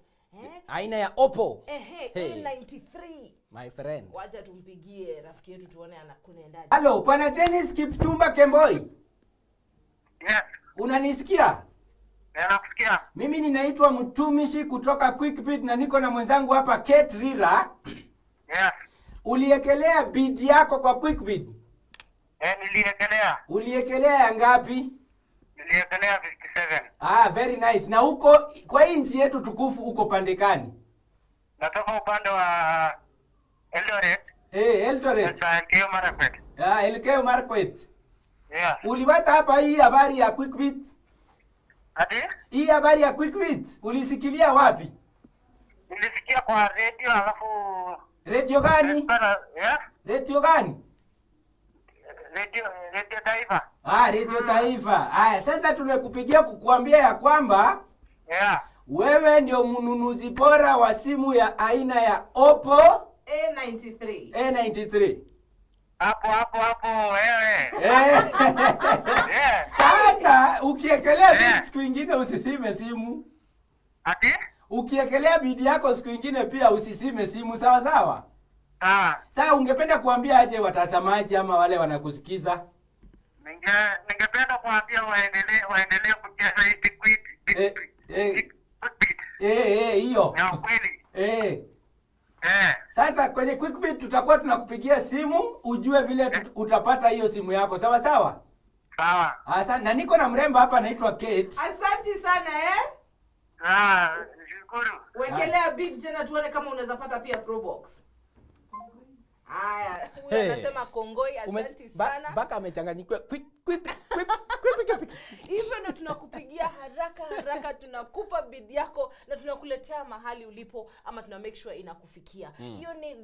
aina ya Oppo. A93. My friend. Wacha tumpigie rafiki yetu tuone anakuendaje. Hello, pana Dennis Kipchumba Kemboi. Yes. Unanisikia? Nakusikia. Mimi ninaitwa mtumishi kutoka Quickbit na niko na mwenzangu hapa Kate Rera. Yes. Uliekelea bid yako kwa Quickbit? Niliekelea. Uliekelea ya ngapi? Niliekelea 57. Very nice. Na huko kwa hii nchi yetu tukufu uko pande gani? Natoka upande wa Eldoret. Eldoret. Elgeyo Marakwet. Elgeyo Marakwet. Yeah. Ulipata hapa hii habari ya Quickbit? Ati? Hii habari ya Quickbit ulisikilia wapi? Nilisikia kwa radio alafu. Radio gani? Radio gani? Radio Taifa. Radio Taifa. Haya, sasa tumekupigia kukuambia ya kwamba wewe ndio mnunuzi bora wa simu ya aina ya Oppo A93. Hapo wewe. Sasa ukiekelea bid siku nyingine usisime simu. Ati? Ukiekelea bid yako siku nyingine pia usisime simu, sawa sawa? Sasa ungependa kuambia aje watazamaji ama wale wanakusikiza? Ningependa kuambia waendelee kucheza hii Quickbit. Hiyo. Na kweli. Sasa kwenye Quickbit tutakuwa tunakupigia simu ujue vile utapata hiyo simu yako, sawa sawa? Sawa. Asante. Na niko na mrembo hapa anaitwa Kate. Asante sana shukuru. Wekelea bid tena tuone kama unaweza pata pia Probox. Haya, huyu anasema kongoi, asante sana. Baka amechanganyikiwa. Quick. Hivyo ndio tunakupigia haraka tunakupa bid yako na tunakuletea mahali ulipo, ama tuna make sure inakufikia. Hiyo ni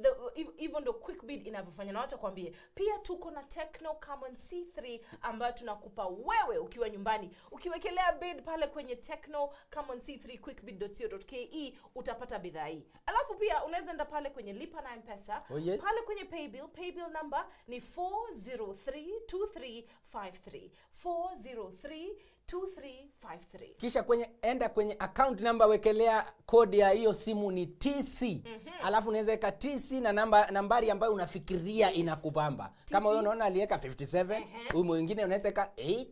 hivyo ndio quick bid inavyofanya. Na acha kwambie pia tuko na Tecno Camon C3 ambayo tunakupa wewe ukiwa nyumbani. Ukiwekelea bid pale kwenye Tecno Camon C3 quickbid.co.ke utapata bidhaa hii. Alafu pia unaweza enda pale kwenye lipa na M-Pesa. Pale kwenye paybill number ni 4032353 4032353. Kisha enda kwenye account number, wekelea kodi ya hiyo simu ni TC. Alafu unaweza weka TC na nambari ambayo unafikiria inakupamba. Kama wewe unaona aliweka 57, huyu mwingine unaweza weka 8,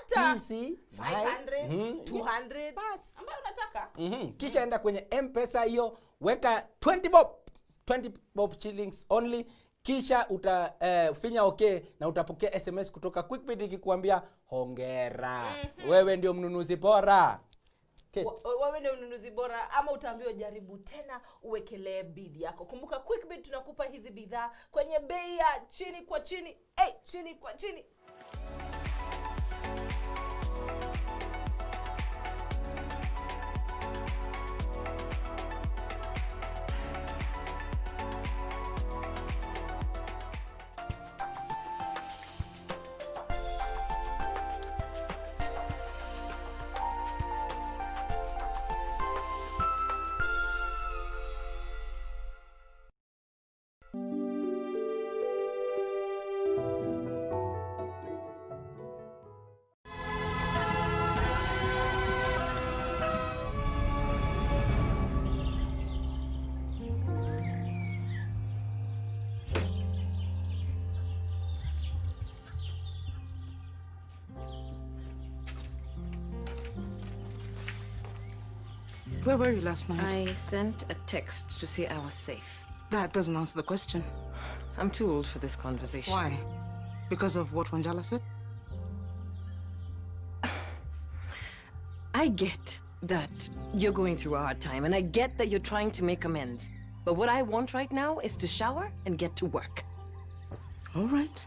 TC 500, 200 bas ambayo unataka. Kisha enda kwenye M-Pesa hiyo, weka 20 bob shillings only. Kisha utafinya okay na utapokea SMS kutoka QuickBid ikikuambia hongera. Wewe ndio mnunuzi bora. Wewe ndio mnunuzi bora, ama utaambiwa jaribu tena uwekelee bid yako. Kumbuka QuickBid tunakupa hizi bidhaa kwenye bei ya chini kwa chini. Chini kwa chini. Where were you last night? I sent a text to say I was safe. That doesn't answer the question. I'm too old for this conversation. Why? Because of what Wanjala said? I get that you're going through a hard time, and I get that you're trying to make amends. But what I want right now is to shower and get to work. All right.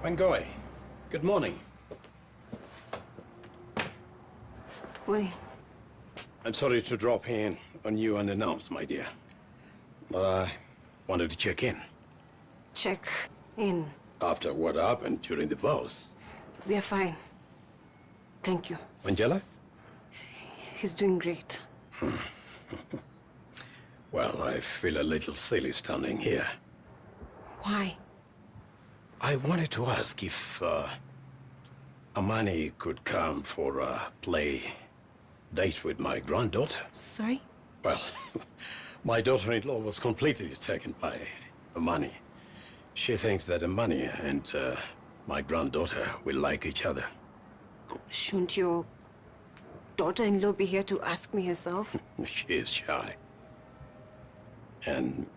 Wangoi, good morning. Morning. I'm sorry to drop in on you unannounced, my dear. But I wanted to check in. Check in. After what happened during the vows. We are fine. Thank you. Angela? He's doing great. Well, I feel a little silly standing here. Why? I wanted to ask if Amani could come for a play date with my granddaughter. Sorry? Well, my daughter-in-law was completely taken by Amani. She thinks that Amani and my granddaughter will like each other. Shouldn't your daughter-in-law be here to ask me herself? She is shy. And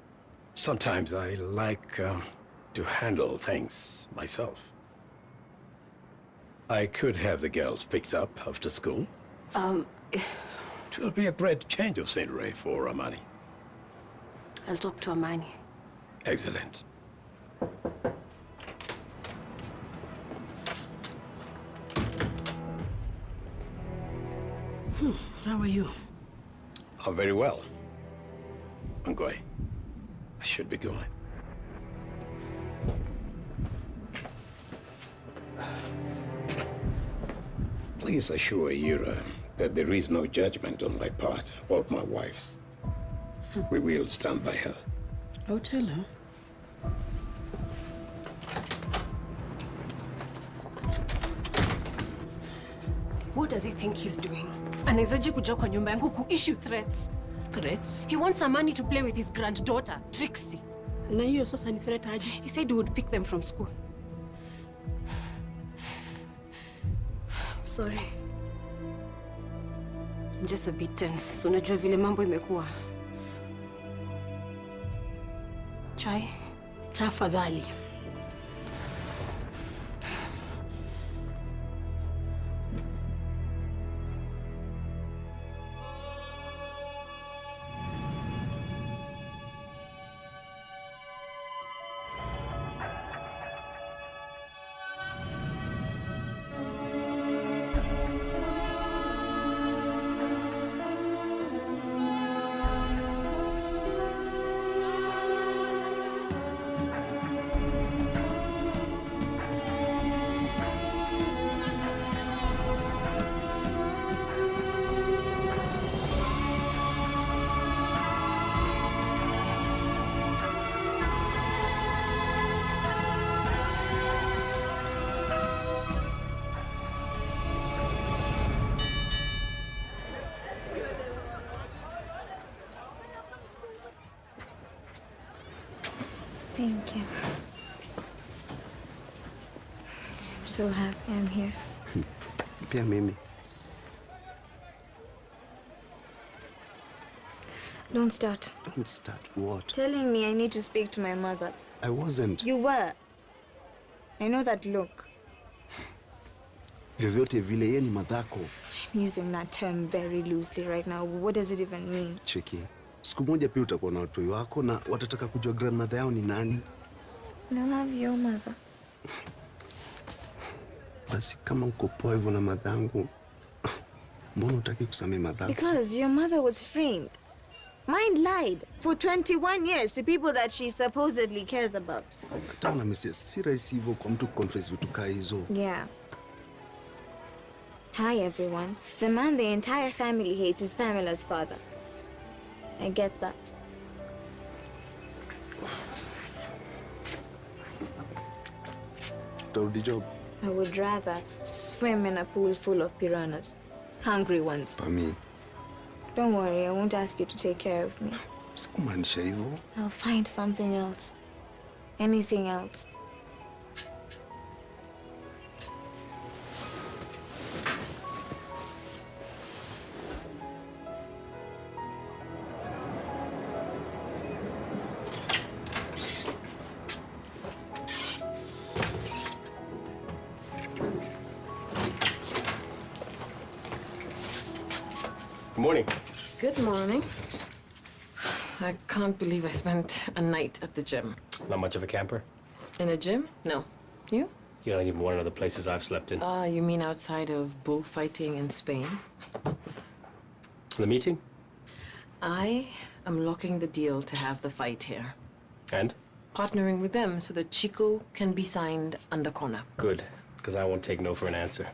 sometimes I like to handle things myself. I could have the girls picked up after school. It will be a great change of scenery for Amani. I'll talk to Amani. Excellent. How are you? I'm very well. Ngoi, I should be going. Please assure Ira that there is no judgment on my part or my wife's. We will stand by her. I'll tell her. What does he think he's doing? Anawezaje kuja kwa nyumba yangu ku-issue threats? Threats? He wants Amani to play with his granddaughter, Trixie. Na hiyo sasa ni threat aje? He said he would pick them from school. Sorry. I'm just a bit tense. Unajua vile mambo imekuwa. Chai? Tafadhali. Thank you. I'm so happy I'm here. Pia mimi. Don't start. Don't start what? Telling me I need to speak to my mother. I wasn't. You were. I know that look. Vyovyote vile yeye ni madhako. I'm using that term very loosely right now. What does it even mean? Cheki. Siku moja pia utakuwa na watoi wako na watataka kujua grandmother yao ni nani. They'll have your mother. Basi kama uko poa hivyo na madhangu, mbona hutaki kusamehe madhako? Because your mother was framed. Mine lied for 21 years to people that she supposedly cares about. Hata na Mrs. si rahisi hivyo kwa mtu confess vitu kaa hizo. Yeah. Hi everyone. The man the entire family hates is Pamela's father. I get that. Utarudi job? I would rather swim in a pool full of piranhas. Hungry ones. Pami. Don't worry, I won't ask you to take care of me. Sikumaanisha hivyo. I'll find something else. Anything else. Good morning. Good morning. I can't believe I spent a night at the gym. Not much of a camper? In a gym? No. You? You don't even want to know the places I've slept in. You mean outside of bullfighting in Spain? The meeting? I am locking the deal to have the fight here. And? Partnering with them so that Chico can be signed under corner. Good, because I won't take no for an answer.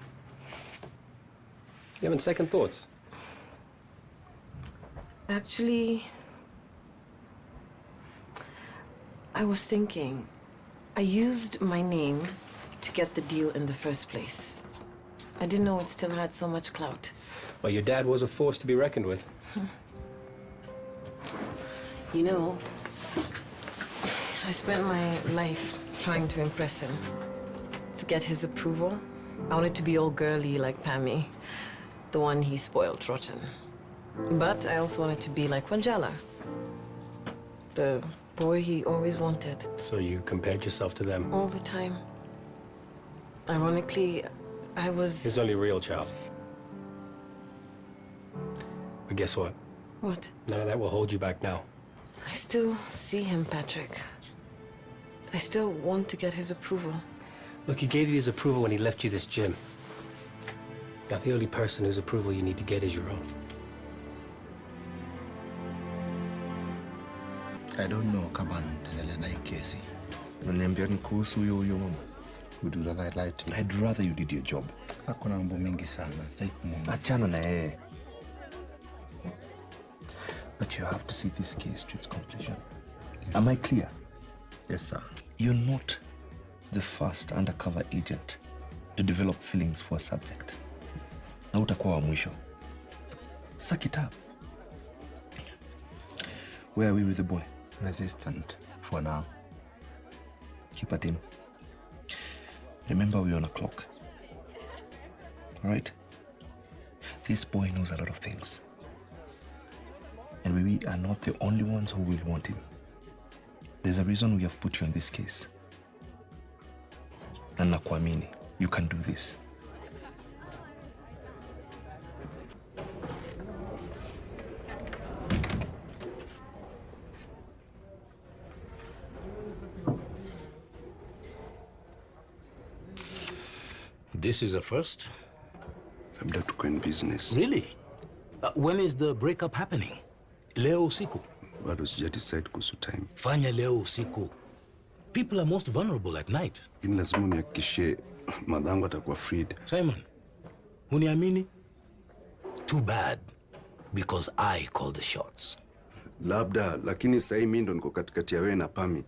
You having second thoughts? Actually, I was thinking, I used my name to get the deal in the first place. I didn't know it still had so much clout. Well, your dad was a force to be reckoned with. You know, I spent my life trying to impress him, to get his approval. I wanted to be all girly like Pammy, the one he spoiled rotten. But I also wanted to be like Wanjala, the boy he always wanted. So you compared yourself to them? All the time. Ironically, I was... His only real child. But guess what? What? None of that will hold you back now. I still see him, Patrick. I still want to get his approval. Look, he gave you his approval when he left you this gym. Now, the only person whose approval you need to get is your own. I don't know kama nitaendelea na hii kesi. Unaniambia ni kuhusu huyo mama. Would you rather I lied to you? I'd rather you did your job. Hakuna mambo mengi sana. Sitaki kumwona. Achana na yeye. But you have to see this case to its completion. Yes. Am I clear? Yes, sir. You're not the first undercover agent to develop feelings for a subject. Na utakuwa wa mwisho. Suck it up. Where are we with the boy? Resistant for now. Keep at him. Remember, we're on a clock. All right? This boy knows a lot of things. And we are not the only ones who will want him. There's a reason we have put you in this case. And nakuamini, you can do this. This is a first. Labda tuko in business. Really? When is the breakup happening? Leo usiku? Bado sija decide kuhusu time. Fanya leo usiku. People are most vulnerable at night. Lakini lazima unihakikishie madhangu atakuwa freed. Simon, uniamini? Too bad, because I call the shots. Labda, lakini sasa mimi ndo niko katikati ya wewe na Pami.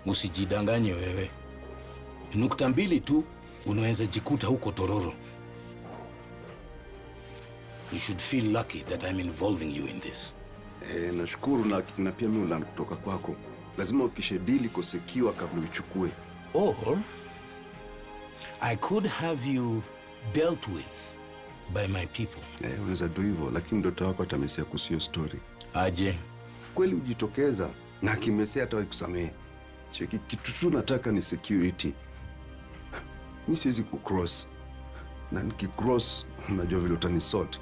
Usijidanganye wewe. Nukta mbili tu unaweza jikuta huko tororo. You should feel lucky that I'm involving you in this. Nashukuru na pia mimi ulan kutoka kwako. Lazima ukishedili kusekiwa kabla uchukue. Or I could have you dealt with by my people. Unaweza do hivyo, lakini ndoto wako atamesia kusio story. Aje. Kweli ujitokeza na kimesia hata kusamehe. Cheki, kitu tu nataka ni security. Mimi siwezi kucross. Na nikicross, unajua vile utanisort.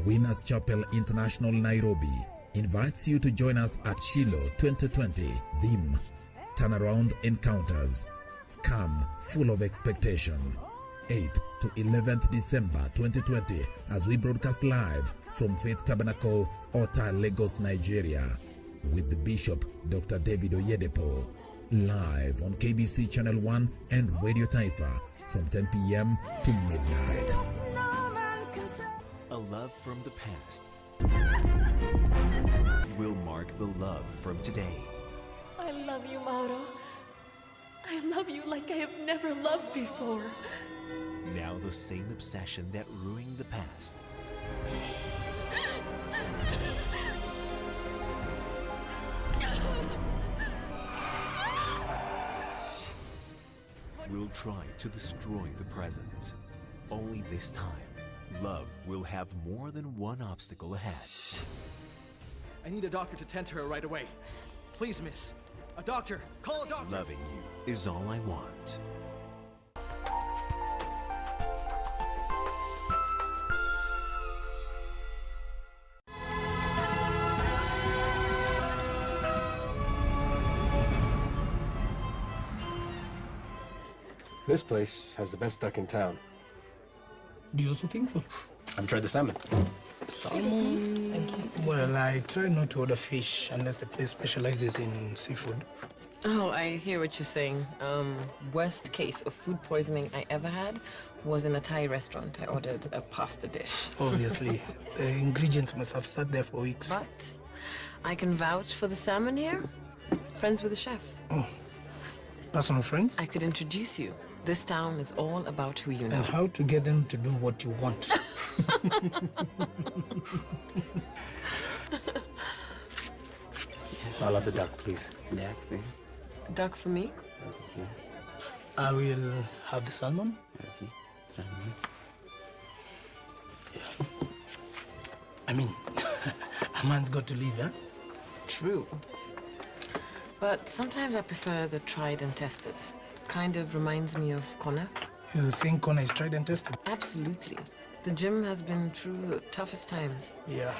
Winners Chapel International Nairobi invites you to join us at Shiloh 2020. Theme: Turnaround Encounters. Come full of expectation. 8th to 11th December 2020 as we broadcast live from Faith Tabernacle, Ota, Lagos, Nigeria, with the Bishop Dr. David Oyedepo. Live on KBC Channel 1 and Radio Taifa from 10 p.m. to midnight. A love from the past will mark the love from today. I love you, Mauro. I love you like I have never loved before. Now the same obsession that ruined the past will try to destroy the present. Only this time, love will have more than one obstacle ahead. I need a doctor to tend to her right away. Please, miss. A doctor. Call a doctor. Loving you is all I want. This place has the best duck in town. Do you also think so? I've tried the salmon. Salmon? Thank you. Well, I try not to order fish unless the place specializes in seafood. Oh, I hear what you're saying. Worst case of food poisoning I ever had was in a Thai restaurant. I ordered a pasta dish. Obviously. The ingredients must have sat there for weeks. But I can vouch for the salmon here. Friends with the chef. Oh, personal friends? I could introduce you. This town is all about who you know. And how to get them to do what you want. I'll have the duck, please. Duck, please. Duck for me? I will have the salmon. Yeah. I mean, a man's got to live, huh? True. But sometimes I prefer the tried and tested. Kind of reminds me of Connor. You think Connor is tried and tested? Absolutely. The gym has been through the toughest times. Yeah,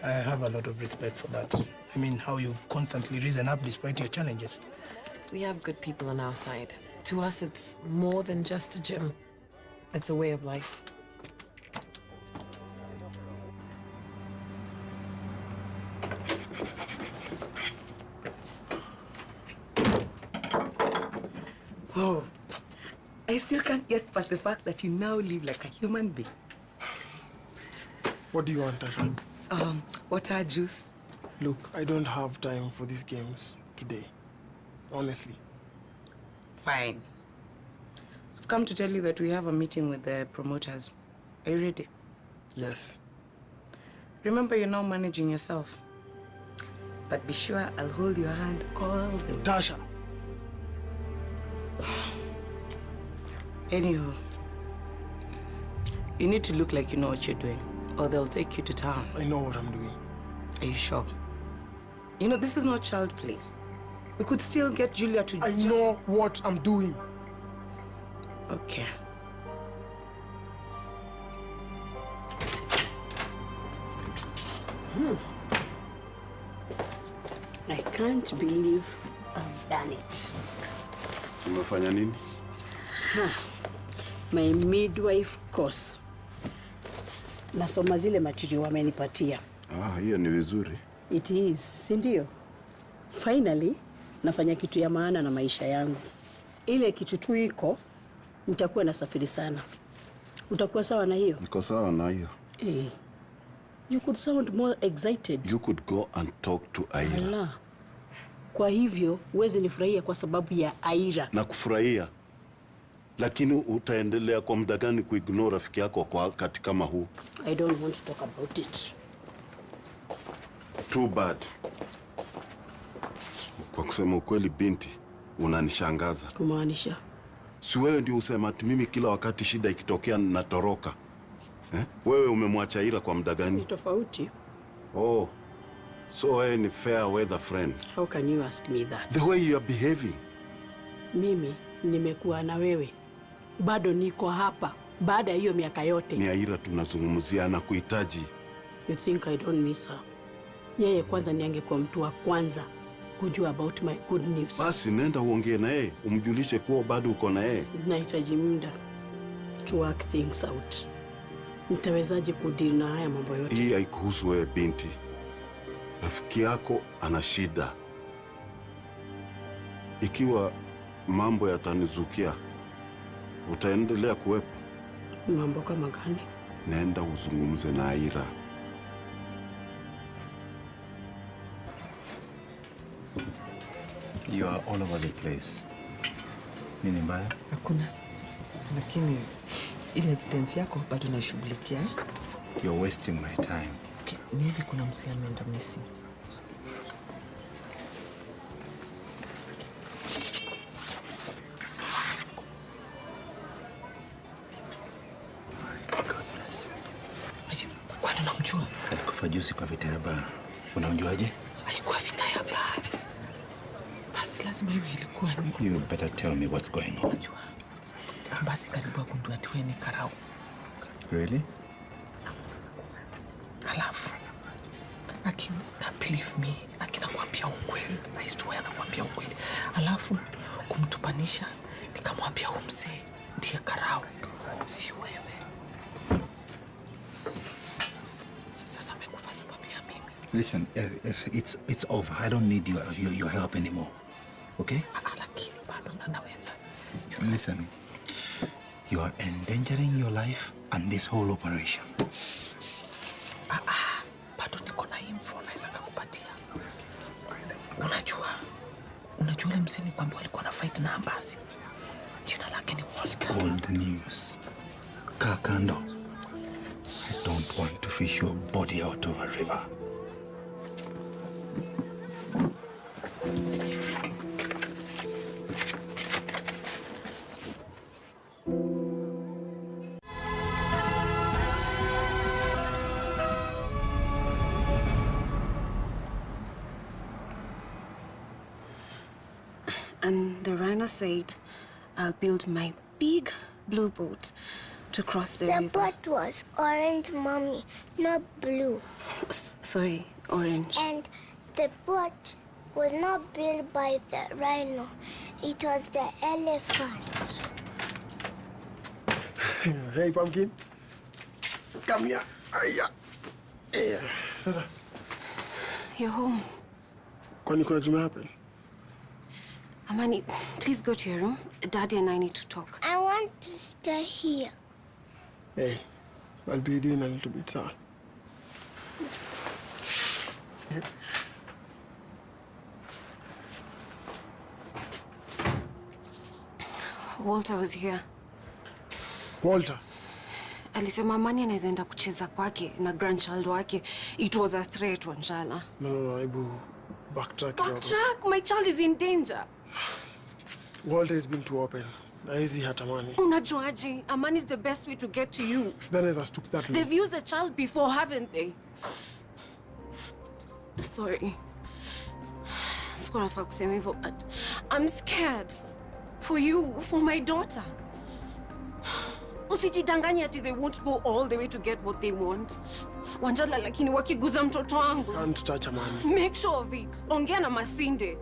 I have a lot of respect for that. I mean, how you've constantly risen up despite your challenges. We have good people on our side. To us, it's more than just a gym. It's a way of life. Oh, I still can't get past the fact that you now live like a human being. What do you want, Tasha? Water, juice. Look, I don't have time for these games today. Honestly. Fine. I've come to tell you that we have a meeting with the promoters. Are you ready? Yes. Remember, you're now managing yourself. But be sure I'll hold your hand all the way. Tasha! Anywho, you need to look like you know what you're doing, or they'll take you to town. I know what I'm doing. Are you sure? You know, this is not child play. We could still get Julia to... I know what I'm doing. Okay. I can't believe I've done it. Umefanya nini? My midwife course. Nasoma zile material wamenipatia. Hiyo ni vizuri. It is, si ndio? Finally, nafanya kitu ya maana na maisha yangu. Ile kitu tu iko, nitakuwa nasafiri sana. Utakuwa sawa na hiyo? Niko sawa na hiyo. You could sound more excited. You could go and talk to Aira. Ala. Kwa hivyo, huwezi nifurahia kwa sababu ya Aira. Na kufurahia. Lakini utaendelea kwa muda gani kuignore rafiki yako kwa wakati kama huu? I don't want to talk about it. Too bad. Kwa kusema ukweli binti, unanishangaza. Kumaanisha? Si wewe ndio usema ati mimi kila wakati shida ikitokea natoroka. Wewe umemwacha Aira kwa muda gani? Ni tofauti. Oh. So wewe ni fair weather friend. How can you ask me that? The way you are behaving. Mimi nimekuwa na wewe. Bado niko hapa baada ya hiyo miaka yote. Ni Aira tunazungumzia na kuhitaji. You think I don't miss her? Yeye kwanza ni angekuwa mtu wa kwanza kujua about my good news. Basi nenda uongee na yeye, umjulishe kuwa bado uko na yeye. Nahitaji muda to work things out. Nitawezaje kudeal na haya mambo yote? Hii haikuhusu wewe binti. Rafiki yako ana shida. Ikiwa mambo yatanizukia, utaendelea kuwepo. Mambo kama gani? Nenda uzungumze na Aira. You are all over the place. Nini mbaya? Hakuna. Lakini ile evidence yako bado naishughulikia. You're wasting my time. Okay, ni hivi kuna msee ameenda missing. Kwani unamjua? Alikufa juzi kwa vita ya baa. Unamjuaje? Alikuwa vita ya baa. Basi lazima iwe ilikuwa ni... You better tell me what's going on. Basi karibu agundua tuwe ni karau. Really? Alafu, akina believe me, akina kuambia ukweli. I swear anakuambia ukweli. Alafu, kumtupanisha, nikamwambia mzee ndiye karau. Si wewe. Sasa amekufa sababu ya mimi. Listen, if it's over. I don't need your help anymore. Okay? Lakini bado naweza. Listen, you are endangering your life and this whole operation. Bado niko na info naweza kukupatia. Unajua ile mseni kwamba walikuwa na fight na Ambasi. Jina lake ni Walter. Old news. Kakando. I don't want to fish your body out of a river. And the rhino said, I'll build my big blue boat to cross the river. The boat was orange, Mommy, not blue. Sorry, orange. And the boat was not built by the rhino. It was the elephant. Hey, Pumpkin. Come here. Yeah. Sasa. You're home. Kwani kuna kitu happen? Amani, please go to your room. Daddy and I need to talk. I want want to stay here. Hey, I'll be with you in a little bit, sir. Walter was here. Walter? Alisema Amani anaweza enda kucheza kwake na grandchild wake. It was a threat, Wanjala. No, Ibu. Backtrack. Backtrack? My child is in danger. Walter is being too open. Na hizi hatamani. Unajuaje? Amani is the best way to get to you. Then as I stoop that way. They've used a child before, haven't they? Sorry. Sikuwa nafaa kusema hivyo, but I'm scared. For you, for my daughter. Usijidanganye ati they won't go all the way to get what they want. Wanjala, lakini wakiguza mtoto wangu. Can't touch Amani. Make sure of it. Ongea na Masinde.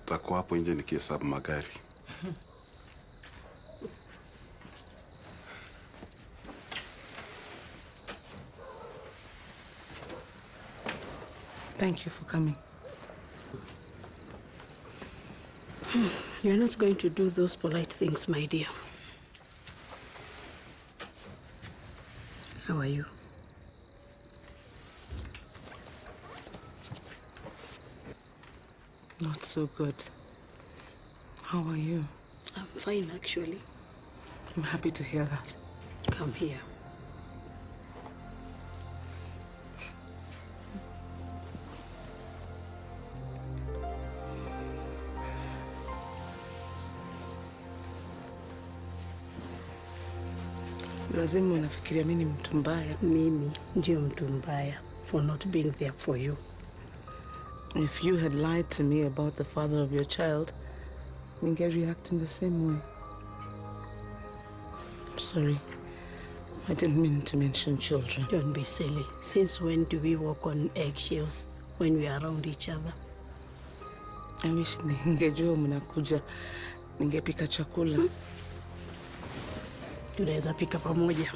Takuwa hapo nje nikihesabu magari. Thank you for coming. You're not going to do those polite things, my dear. How are you? Not so good. How are you? I'm fine, actually. I'm happy to hear that. Come here. Lazima unafikiria mimi ni mtu mbaya. Mimi ndio mtu mbaya for not being there for you. If you had lied to me about the father of your child, ninge react in the same way. I'm sorry. I didn't mean to mention children. Don't be silly. Since when do we walk on eggshells when we are around each other? I wish ningejua mnakuja, ningepika chakula. Tunaweza pika pamoja.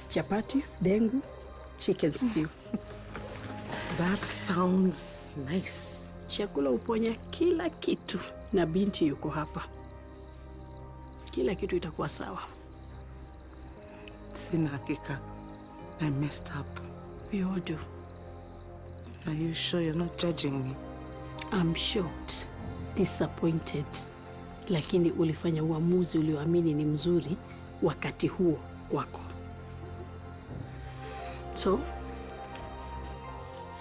Chapati, dengu, chicken stew. That sounds nice. Chakula uponya kila kitu na binti yuko hapa. Kila kitu itakuwa sawa. Sina hakika. I messed up. We all do. Are you sure you're not judging me? I'm shocked, disappointed. Lakini ulifanya uamuzi ulioamini ni mzuri wakati huo wako. So,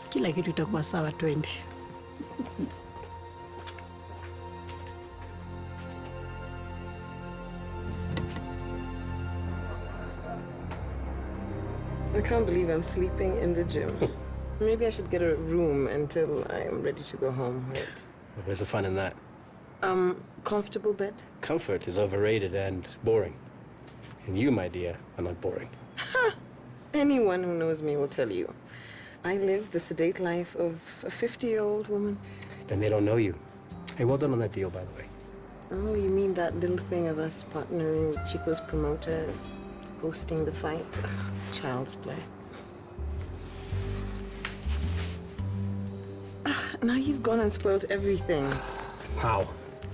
kila kitu itakuwa sawa, twende. I can't believe I'm sleeping in the gym. Maybe I should get a room until I am ready to go home. Wait. Where's the fun in that? Comfortable bed? Comfort is overrated and boring. And you, my dear, are not boring. Anyone who knows me will tell you. I live the sedate life of a 50-year-old woman. Then they don't know you. Hey, well done on that deal, by the way. Oh, you mean that little thing of us partnering with Chico's promoters, hosting the fight? Ugh, child's play. Ugh, now you've gone and spoiled everything. How?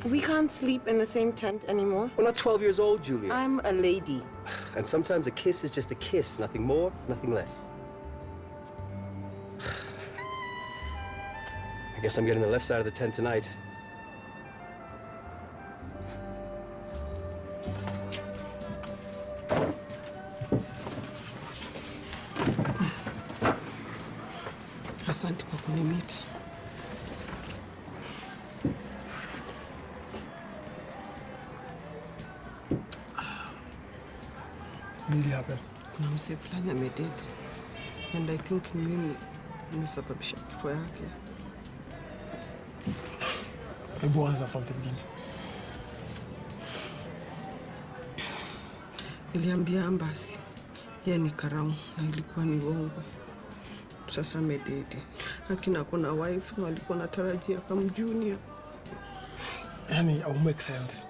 We can't sleep in the same tent anymore. We're not 12 years old, Julia. I'm a lady. And sometimes a kiss is just a kiss, nothing more, nothing less. I guess I'm getting the left side of the tent tonight. Asante kwa kunimiti. Really happened? Kuna msee fulani amedead. And I think mimi nimesababisha kifo yake. Hebu anza from the beginning. Niliambia Ambasi yeye ni karau na ilikuwa ni uongo. sasa amedate. Lakini akona wife na walikuwa natarajia kama junior. Yani, au make sense.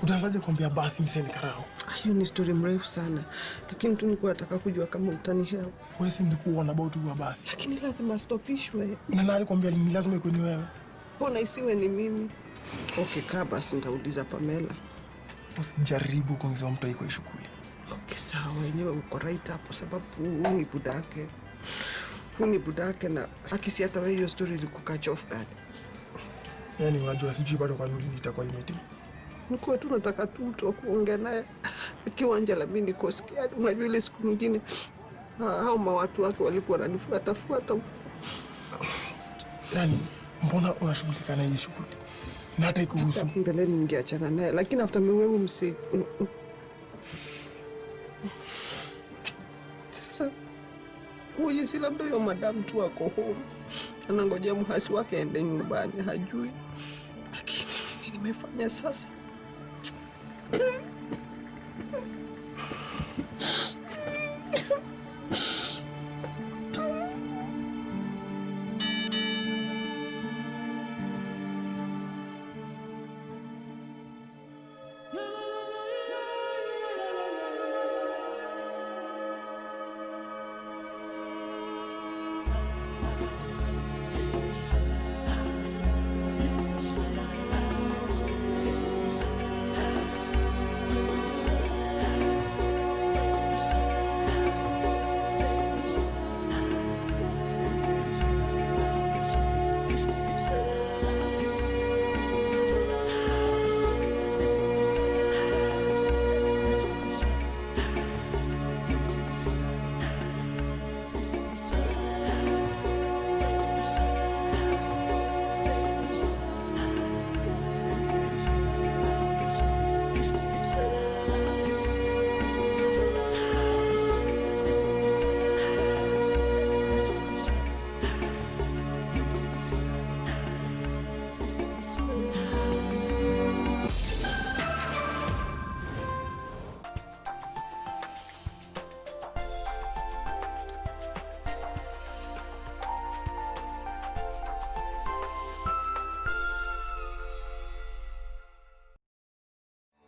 Utaanzaje kuambia basi mseni karao? Hiyo ni story mrefu sana. Lakini tu nilikuwa nataka kujua kama utani help. Wewe si ndikuwa na about wa basi. Lakini lazima stopishwe. Na nani kwambia ni lazima iko ni wewe? Mbona isiwe ni mimi? Okay, kaa basi nitauliza Pamela. Usijaribu kuongeza mtu iko shughuli. Okay, sawa, wenyewe uko right hapo sababu huu ni budake. Huu ni budake na akisi hata wewe hiyo story ilikucatch off guard. Yani unajua sijui bado kwa nini itakuwa imeti. Nikuwa tu nataka tu mtu wa kuongea naye. Kiwanja la mimi niko scared. Unajua ile siku nyingine hao mawatu wake walikuwa wananifuata. Yani mbona unashughulika na hii shughuli? Na hata ikuhusu. Mbeleni ningeachana naye lakini after wewe msi. Sasa huyu si labda yo madam tu ako home. Anangojea mhasi wake aende nyumbani hajui. Lakini nini nimefanya sasa?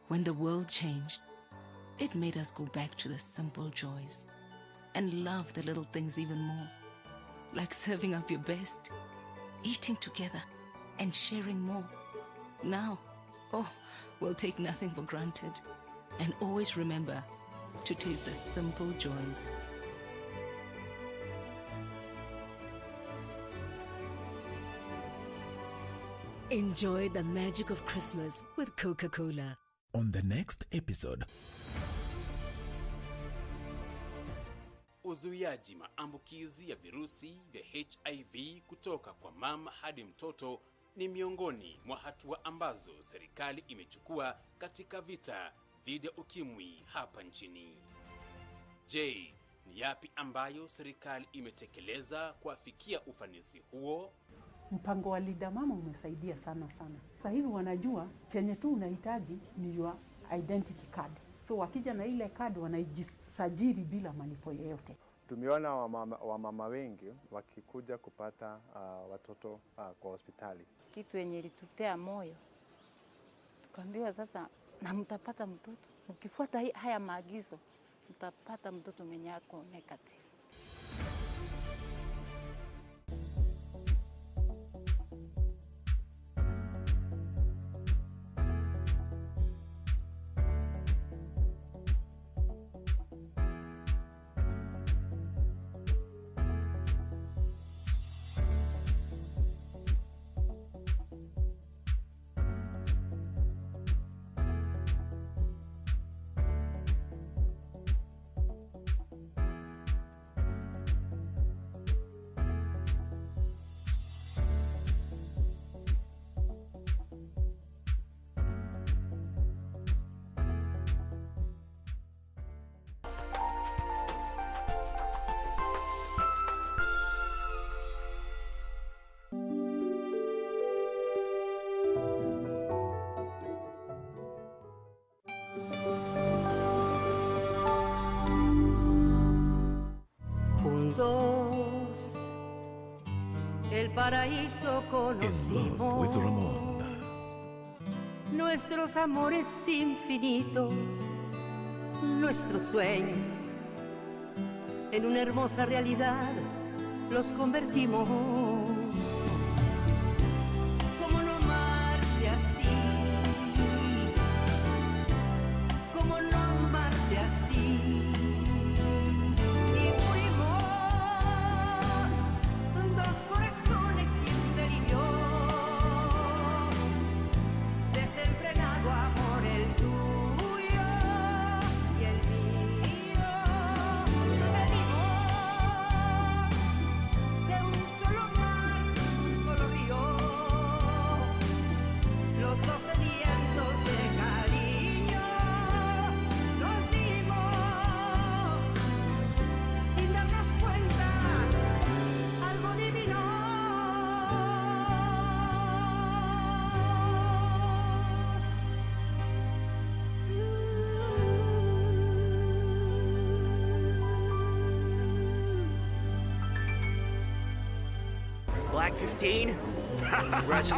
When the world changed, it made us go back to the simple joys and love the little things even more, like serving up your best, eating together, and sharing more. Now, we'll take nothing for granted and always remember to taste the simple joys. Enjoy the magic of Christmas with Coca-Cola. On the next episode. Uzuiaji maambukizi ya virusi vya HIV kutoka kwa mama hadi mtoto ni miongoni mwa hatua ambazo serikali imechukua katika vita dhidi ya ukimwi hapa nchini. Je, ni yapi ambayo serikali imetekeleza kuafikia ufanisi huo? Mpango wa Linda Mama umesaidia sana. Sasa hivi wanajua chenye tu unahitaji ni your identity card. So wakija na ile card wanajisajili bila malipo yoyote. Tumeona wamama wengi wakikuja kupata watoto kwa hospitali. Kitu yenye ilitupea moyo, tukaambiwa sasa na mtapata mtoto. Ukifuata haya maagizo, mtapata mtoto mwenye yako negative. paraíso conocimos. With Ramon. Nuestros amores infinitos, nuestros sueños, en una hermosa realidad los convertimos. ¿Cómo no amarte así? ¿Cómo no amarte así? Y fuimos dos corazones sin delirio, desenfrenado amor el tuyo y el mío. Venimos de un solo mar, un solo río, los 12 vientos de cariño nos dimos sin darnos cuenta, algo divino. Black 15? Congratulations.